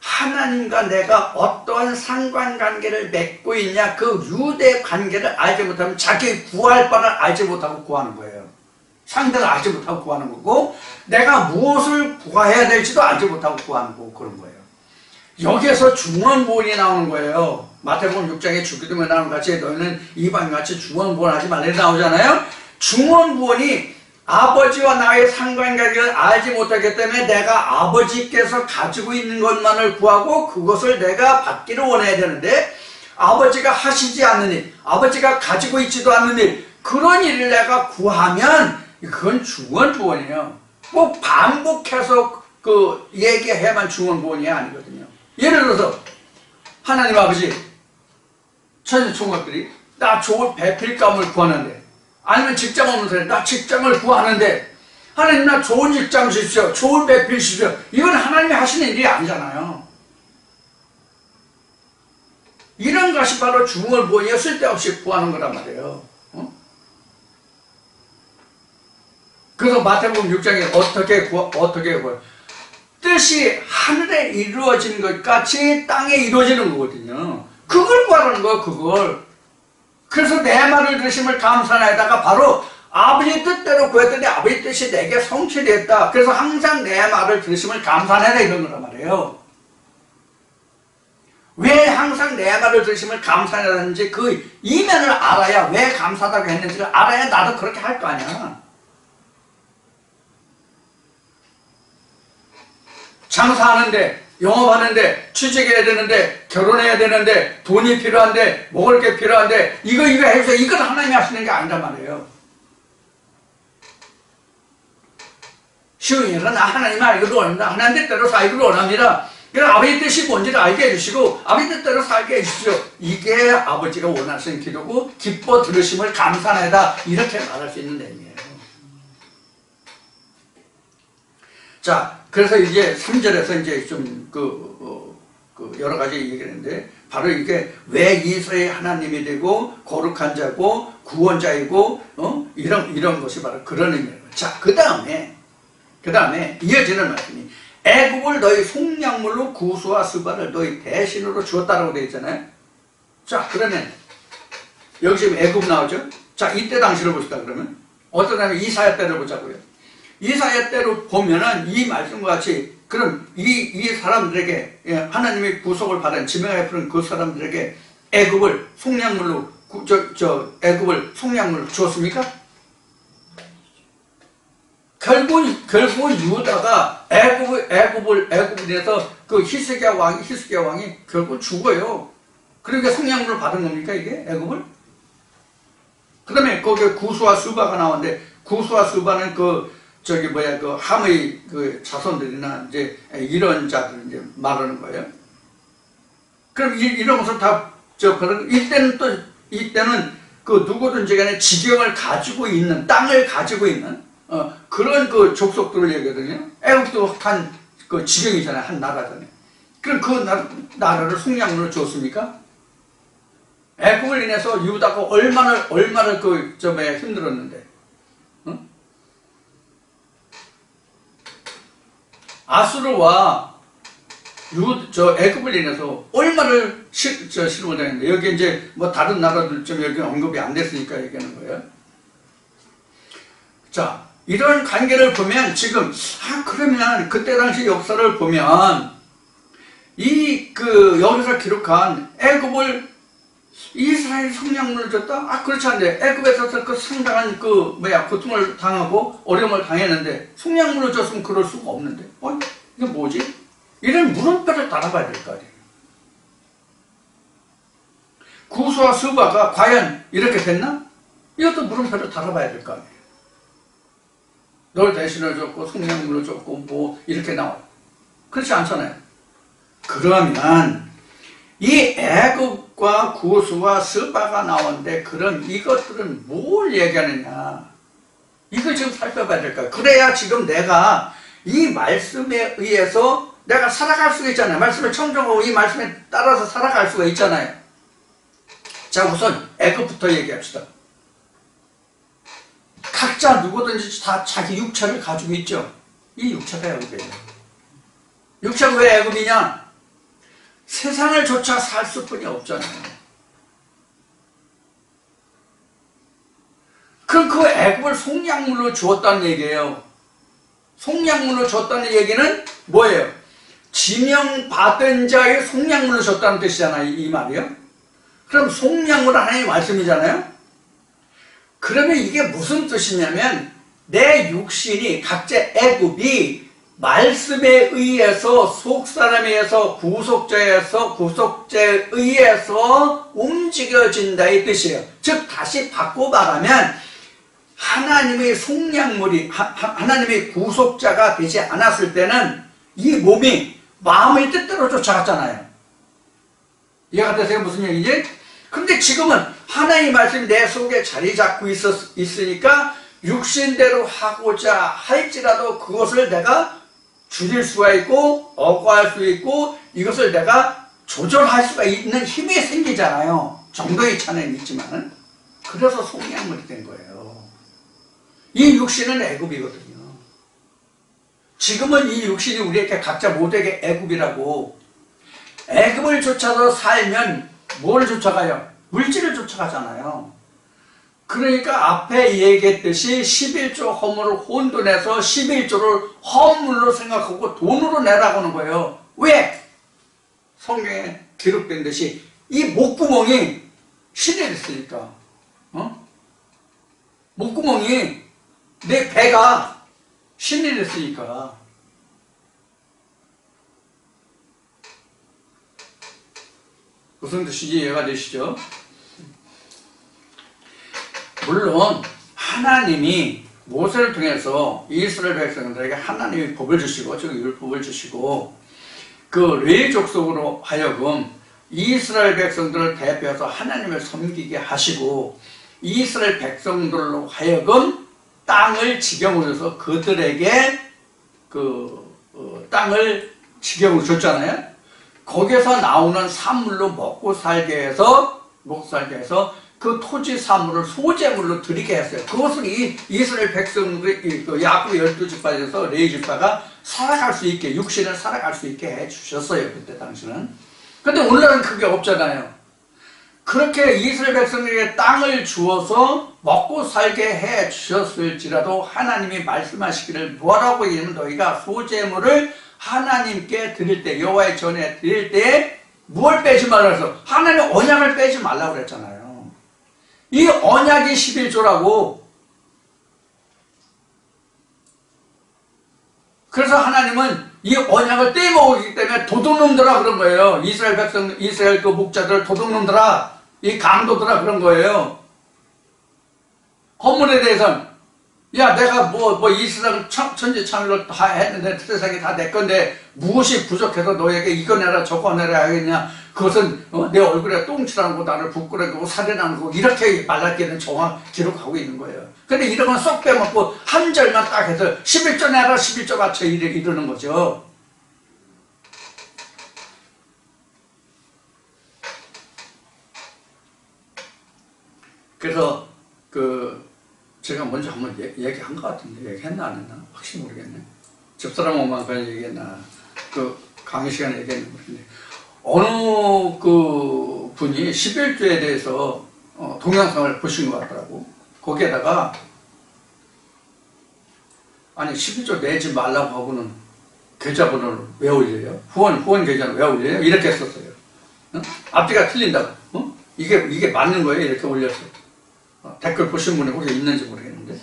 하나님과 내가 어떠한 상관관계를 맺고 있냐, 그 유대 관계를 알지 못하면 자기 구할 바를 알지 못하고 구하는 거예요. 상대를 알지 못하고 구하는 거고, 내가 무엇을 구해야 될지도 알지 못하고 구하는 거고, 그런 거예요. 여기에서 중언부원이 나오는 거예요. 마태복음 6장에 주기도문에 나오는 같이 너희는 이방인같이 중언부원하지 말라 나오잖아요. 중언부원이 아버지와 나의 상관관계를 알지 못하기 때문에 내가 아버지께서 가지고 있는 것만을 구하고 그것을 내가 받기를 원해야 되는데, 아버지가 하시지 않는 일, 아버지가 가지고 있지도 않는 일, 그런 일을 내가 구하면 그건 중언부원이에요. 꼭 반복해서 얘기해야만 중언부원이 아니거든요. 예를 들어서 하나님 아버지, 천지 총각들이 나 좋은 배필감을 구하는데, 아니면 직장 없는 사람이 나 직장을 구하는데, 하나님 나 좋은 직장 주십시오, 좋은 배필 주십시오. 이건 하나님이 하시는 일이 아니잖아요. 이런 것이 바로 중언부원이에요. 쓸데없이 구하는 거란 말이에요. 그래서 마태복음 6장에 어떻게 구해요? 뜻이 하늘에 이루어지는 것 같이 땅에 이루어지는 거거든요. 그걸 구하는 거예요. 그걸. 그래서 내 말을 들으심을 감사하다가 바로 아버지 뜻대로 구했더니 아버지 뜻이 내게 성취됐다. 그래서 항상 내 말을 들으심을 감사하다 이런 거란 말이에요. 왜 항상 내 말을 들으심을 감사하는지 그 이면을 알아야, 왜 감사하다고 했는지를 알아야 나도 그렇게 할 거 아니야. 장사하는데, 영업하는데, 취직해야 되는데, 결혼해야 되는데, 돈이 필요한데, 먹을 게 필요한데, 이거 해서 이걸 하나님이 하시는 게 아니란 말이에요. 쉬운 일은 하나님 알기를 원합니다. 하나님 뜻대로 살기를 원합니다. 그럼 아버지 뜻이 뭔지를 알게 해주시고 아버지 뜻대로 살게 해주십시오. 이게 아버지가 원하시는 기도고 기뻐 들으심을 감사하다 이렇게 말할 수 있는 내용이에요. 자, 그래서 이제 3절에서 이제 좀 여러 가지 얘기를 했는데 바로 이게 왜 이스라엘이 하나님이 되고 거룩한 자고 구원자이고 이런 것이 바로 그런 의미예요. 자, 그 다음에 이어지는 말씀이 애굽을 너희 속량물로 구수와 스바를 너희 대신으로 주었다라고 되어 있잖아요. 자, 그러면 여기 지금 애굽 나오죠? 자, 이때 당시를 보시다 그러면 어떠냐면 이사야 때를 보자고요. 이사야 때로 보면은 이 말씀과 같이 그럼 이 사람들에게 하나님의 구속을 받은 지명에 푸른 그 사람들에게 애굽을 속량물로 애굽을 속량물로 주었습니까? 결국 유다가 애굽에서 그 히스기야 왕이 결국 죽어요. 그러니까 속량물을 받은 겁니까 이게 애굽을? 그다음에 거기에 구수와 스바가 나오는데 구수와 스바는 그 함의 그 자손들이나 이제 이런 자들 이제 말하는 거예요. 그럼 이런 것을 다 이때는 그 누구든지 간에 지경을 가지고 있는 땅을 가지고 있는 그런 그 족속들을 얘기하거든요. 애국도 한 그 지경이잖아요. 한 나라잖아요. 그럼 그 나라를 속량물로 줬습니까? 애국을 인해서 유다가 얼마나 힘들었는데, 아수르와 애굽을 인해서 얼마나 실험을 당했는데, 여기 이제 뭐 다른 나라들 좀 여기 언급이 안 됐으니까 얘기하는 거예요. 자, 이런 관계를 보면 지금 그러면 그때 당시 역사를 보면 여기서 기록한 애굽을 이스라엘 속량물을 줬다? 그렇지 않은데 애굽에서 그 상당한 고통을 당하고 어려움을 당했는데 속량물을 줬으면 그럴 수가 없는데 이게 뭐지? 이런 물음표를 따라봐야 될 거 아니에요. 구수와 스바가 과연 이렇게 됐나? 이것도 물음표를 따라봐야 될 거 아니에요. 널 대신을 줬고 속량물을 줬고 뭐 이렇게 나와요. 그렇지 않잖아요. 그러면 이 애굽과 구수와 스바가 나오는데 그럼 이것들은 뭘 얘기하느냐, 이걸 지금 살펴봐야 될까요? 그래야 지금 내가 이 말씀에 의해서 내가 살아갈 수가 있잖아요. 말씀을 청정하고 이 말씀에 따라서 살아갈 수가 있잖아요. 자, 우선 애굽부터 얘기합시다. 각자 누구든지 다 자기 육체를 가지고 있죠. 이 육체가 애굽이에요. 육체가 왜 애굽이냐? 세상을 조차 살 수뿐이 없잖아요. 그럼 그 애굽을 속량물로 주었다는 얘기예요. 속량물로 줬다는 얘기는 뭐예요? 지명받은 자의 속량물로 줬다는 뜻이잖아요. 이 말이요. 그럼 속량물은 하나님의 말씀이잖아요. 그러면 이게 무슨 뜻이냐면 내 육신이 각자 애굽이 말씀에 의해서 속사람에 의해서 구속자에 의해서 움직여진다 이 뜻이에요. 즉 다시 바꿔 말하면 하나님의 속량물이 하나님의 구속자가 되지 않았을 때는 이 몸이 마음의 뜻대로 쫓아갔잖아요. 이해가 되세요? 무슨 얘기지? 근데 지금은 하나님의 말씀이 내 속에 자리 잡고 있으니까 육신대로 하고자 할지라도 그것을 내가 줄일 수가 있고 억압할 수 있고 이것을 내가 조절할 수가 있는 힘이 생기잖아요. 정도의 차이는 있지만은. 그래서 속량물이 된 거예요. 이 육신은 애굽이거든요. 지금은 이 육신이 우리에게 각자 모두에게 애굽이라고. 애굽을 쫓아서 살면 뭘 쫓아가요? 물질을 쫓아가잖아요. 그러니까 앞에 얘기했듯이 11조 허물을 혼돈해서 11조를 허물로 생각하고 돈으로 내라고 하는 거예요. 왜? 성경에 기록된 듯이 이 목구멍이 신이 됐으니까. 목구멍이 내 배가 신이 됐으니까. 무슨 뜻인지 이해가 되시죠? 물론 하나님이 모세를 통해서 이스라엘 백성들에게 하나님이 법을 주시고 즉 율법을 주시고 그 레위 족속으로 하여금 이스라엘 백성들을 대표해서 하나님을 섬기게 하시고 이스라엘 백성들로 하여금 땅을 지경으로 해서 그들에게 땅을 지경으로 줬잖아요. 거기에서 나오는 산물로 먹고 살게 해서 그 토지 산물을 소재물로 드리게 했어요. 그것을 이스라엘 백성들이 야곱 12지파에서 레위 지파가 살아갈 수 있게, 육신을 살아갈 수 있게 해 주셨어요. 그때 당시는. 근데 오늘날은 그게 없잖아요. 그렇게 이스라엘 백성에게 땅을 주어서 먹고 살게 해 주셨을지라도 하나님이 말씀하시기를 뭐라고 얘기하면 너희가 소재물을 하나님께 드릴 때, 여호와의 전에 드릴 때 무엇을 빼지 말라 해서 하나님의 언약을 빼지 말라고 그랬잖아요. 이 언약이 11조라고. 그래서 하나님은 이 언약을 떼먹었기 때문에 도둑놈들아 그런 거예요. 이스라엘 백성, 이스라엘 그 목자들 도둑놈들아, 이 강도들아 그런 거예요. 헌물에 대해서는 야 내가 이 세상 천지창조를 다 했는데 세상이 다 내 건데 무엇이 부족해서 너에게 이거 내라 저거 내라 하겠냐. 그것은 내 얼굴에 똥칠하고 나를 부끄러고 살인하는 거 이렇게 말라기는 정확 기록하고 있는 거예요. 근데 이런 건 쏙 빼먹고 한 절만 딱 해서 11조 내라 11조 맞춰 이러는 거죠. 그래서 제가 먼저 한번 얘기한 것 같은데 얘기했나 안 했나 확실히 모르겠네. 집사람 엄마가 그냥 얘기했나 강의 시간에 얘기했는 건데 어느 분이 11조에 대해서 동영상을 보신 것 같더라고. 거기에다가 아니 11조 내지 말라고 하고는 계좌번호를 왜 올려요? 후원 계좌는 왜 올려요? 이렇게 썼어요. 앞뒤가 틀린다고. 이게 맞는 거예요? 이렇게 올렸어요. 댓글 보신 분이 혹시 있는지 모르겠는데.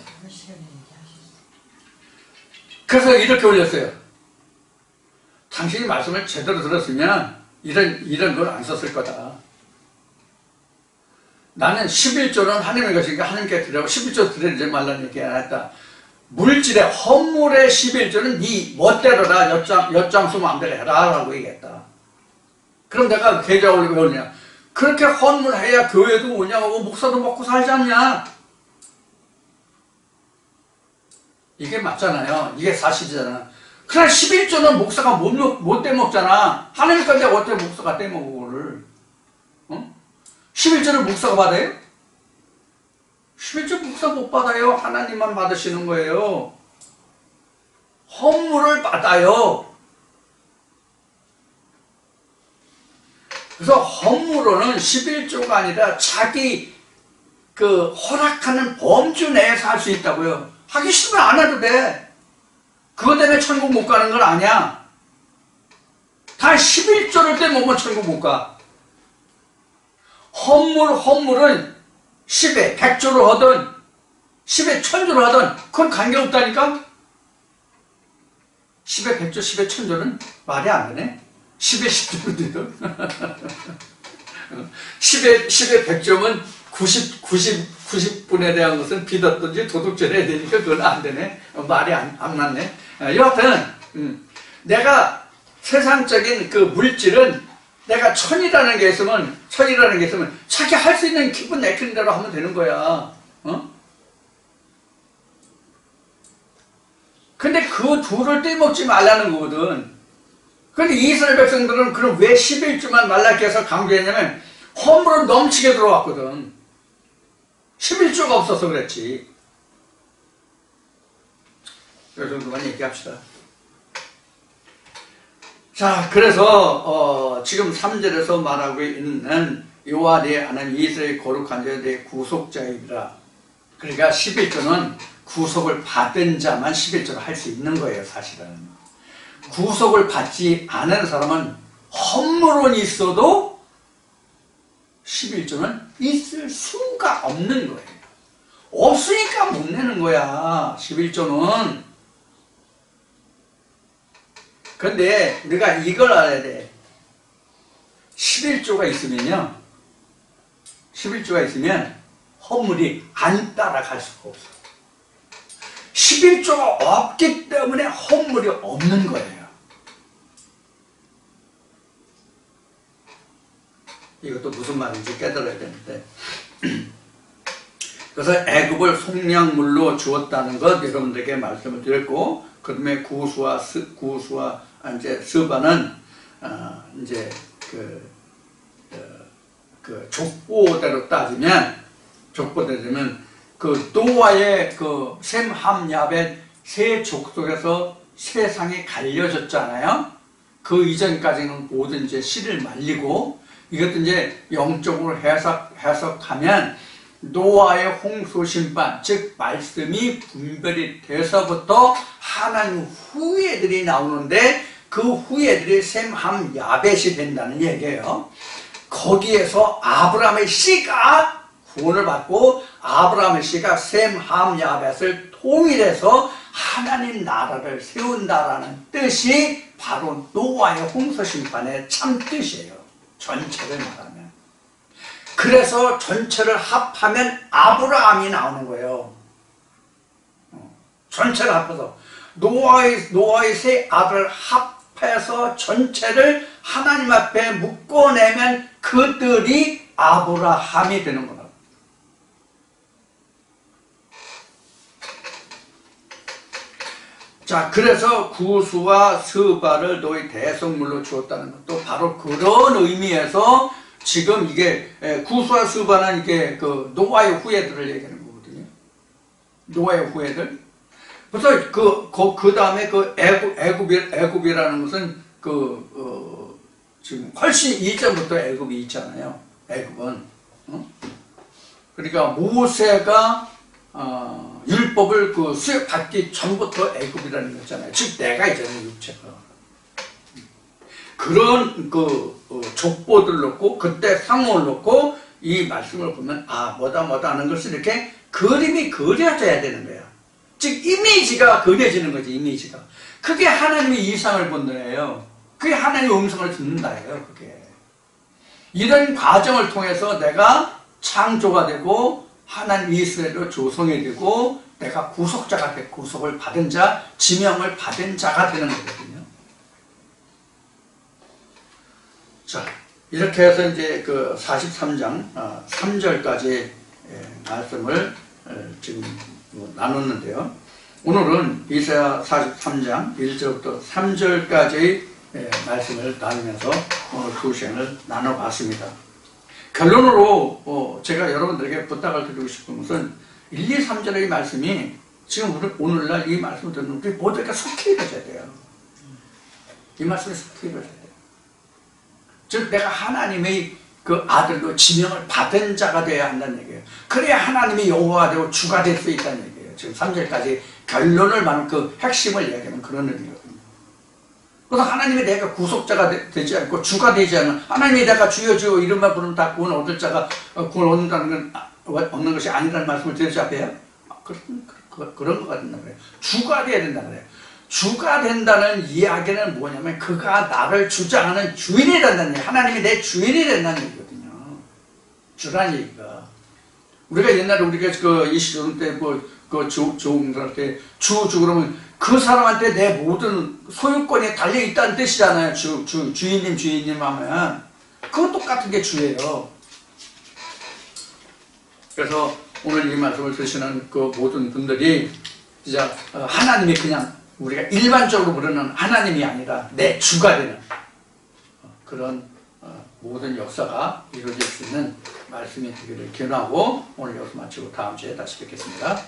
그래서 이렇게 올렸어요. 당신이 말씀을 제대로 들었으면 이런 걸 안 썼을 거다. 나는 11조는 하나님의 것이니까 하나님께 드리라고 11조 드리지 말라는 얘기 안 했다. 물질의 헌물의 11조는 네 멋대로라 엿장수 마음대로 해라 라고 얘기했다. 그럼 내가 계좌 올리고 왜 올리냐. 그렇게 헌물해야 교회도 운영하고 목사도 먹고 살지 않냐. 이게 맞잖아요. 이게 사실이잖아. 그러나 11조는 목사가 못 떼먹잖아. 하나님 건데 어떻게 목사가 떼먹어 그거를. 11조를 목사가 받아요? 11조 목사 못 받아요. 하나님만 받으시는 거예요. 헌물을 받아요. 그래서 헌물로는 11조가 아니라 자기 허락하는 범주 내에서 할 수 있다고요. 하기 싫으면 안 해도 돼. 그것 때문에 천국 못 가는 건 아니야. 다 11조를 떼먹으면 천국 못 가. 헌물은 10에 100조를 하든 10에 1000조를 하든 그건 관계없다니까. 10에 100조 10에 1000조는 말이 안 되네. 10에 10조를 되든 10에 100조면 90분에 대한 것은 빚었든지 도둑질해야 되니까 그건 안 되네. 말이 안 맞네. 여하튼 내가 세상적인 그 물질은 내가 천이라는 게 있으면 자기 할 수 있는 기분 내키는 대로 하면 되는 거야. 근데 그 둘을 떼먹지 말라는 거거든. 근데 이스라엘 백성들은 그럼 왜 11조만 말라게 해서 강조했냐면 헌물은 넘치게 들어왔거든. 11조가 없어서 그랬지. 이 정도만 얘기합시다. 자, 그래서 지금 3절에서 말하고 있는 여호와 네 하나님 이스라엘 거룩한 자의 네 구속자이라. 그러니까 11조는 구속을 받은 자만 11조를 할 수 있는 거예요, 사실은. 구속을 받지 않은 사람은 헌물은 있어도 11조는 있을 수가 없는 거예요. 없으니까 못 내는 거야, 11조는. 근데 우리가 이걸 알아야 돼. 11조가 있으면요. 11조가 있으면 허물이 안 따라갈 수가 없어요. 11조가 없기 때문에 허물이 없는 거예요. 이것도 무슨 말인지 깨달아야 되는데 그래서 애굽을 속량물로 주었다는 것 여러분들에게 말씀을 드렸고, 그 다음에 구수와 이제 스바는 이제 그 족보대로 따지면 그 노아의 그 셈, 함, 야벳 세 족속에서 세상이 갈려졌잖아요. 그 이전까지는 모든 이제 씨를 말리고, 이것도 이제 영적으로 해석하면 노아의 홍수 심판, 즉 말씀이 분별이 돼서부터 하나님 후예들이 나오는데, 그 후예들이 셈, 함, 야벳이 된다는 얘기예요. 거기에서 아브라함의 씨가 구원을 받고, 아브라함의 씨가 셈, 함, 야벳을 통일해서 하나님 나라를 세운다라는 뜻이 바로 노아의 홍수 심판의 참 뜻이에요. 전체를 말하면. 그래서 전체를 합하면 아브라함이 나오는 거예요. 전체를 합해서 노아의 세 아들 합해서 전체를 하나님 앞에 묶어내면 그들이 아브라함이 되는 거라고. 자, 그래서 구수와 스바를 너희 대성물로 주었다는 것도 바로 그런 의미에서 지금 이게 구수와 스바는 이게 그 노아의 후예들을 얘기하는 거거든요. 노아의 후예들. 그래서 그 다음에 그 애굽이라는 것은 지금 훨씬 이전부터 애굽이 있잖아요. 애굽은. 그러니까 모세가 율법을 수여받기 전부터 애굽이라는 거잖아요. 즉 내가 있잖아요, 육체가. 그런 족보들 놓고 그때 상호를 놓고 이 말씀을 보면 뭐다 하는 것을 이렇게 그림이 그려져야 되는 거예요. 즉 이미지가 그려지는 거지, 이미지가. 그게 하나님의 이상을 본다예요. 그게 하나님의 음성을 듣는다예요, 그게. 이런 과정을 통해서 내가 창조가 되고 하나님 이스라엘로 조성이 되고 내가 구속자가 되고 구속을 받은 자, 지명을 받은 자가 되는 거거든요. 자, 이렇게 해서 이제 그 43장 3절까지 말씀을 지금 나눴는데요. 오늘은 이사야 43장 1절부터 3절까지 말씀을 나누면서 오늘 두 시간을 나눠봤습니다. 결론으로 제가 여러분들에게 부탁을 드리고 싶은 것은 1, 2, 3절의 말씀이 지금 오늘날 이 말씀을 듣는 우리 모두가 속히 이루어져야 돼요. 이 말씀이 속히 이루어져야 돼요. 즉 내가 하나님의 그 아들로 지명을 받은 자가 되어야 한다는 얘기예요. 그래야 하나님이 여호와가 되고 주가 될 수 있다는 얘기예요. 지금 3절까지 결론을 말하는 그 핵심을 이야기하는 그런 의미거든요. 그래서 하나님이 내가 구속자가 되지 않고 주가 되지 않는, 하나님이 내가 주여 이름만 부르면 다 구원 얻을 자가 구원 얻는다는 건 얻는 것이 아니라는 말씀을 드렸지 앞에요. 그런 것 같단 말이에요. 주가 돼야 된다는 거예요. 주가 된다는 이야기는 뭐냐면 그가 나를 주장하는 주인이 된다는 얘기예요. 하나님이 내 주인이 된다는 얘기거든요. 주라는 얘기가. 우리가 옛날에 우리가 이 시점 때 좋은 사람한테 주 그러면 그 사람한테 내 모든 소유권이 달려있다는 뜻이잖아요. 주인님 하면. 그거 똑같은 게 주예요. 그래서 오늘 이 말씀을 드시는 그 모든 분들이 진짜 하나님이 그냥 우리가 일반적으로 부르는 하나님이 아니라 내 주가 되는 그런 모든 역사가 이루어질 수 있는 말씀이 되기를 기원하고 오늘 여기서 마치고 다음 주에 다시 뵙겠습니다.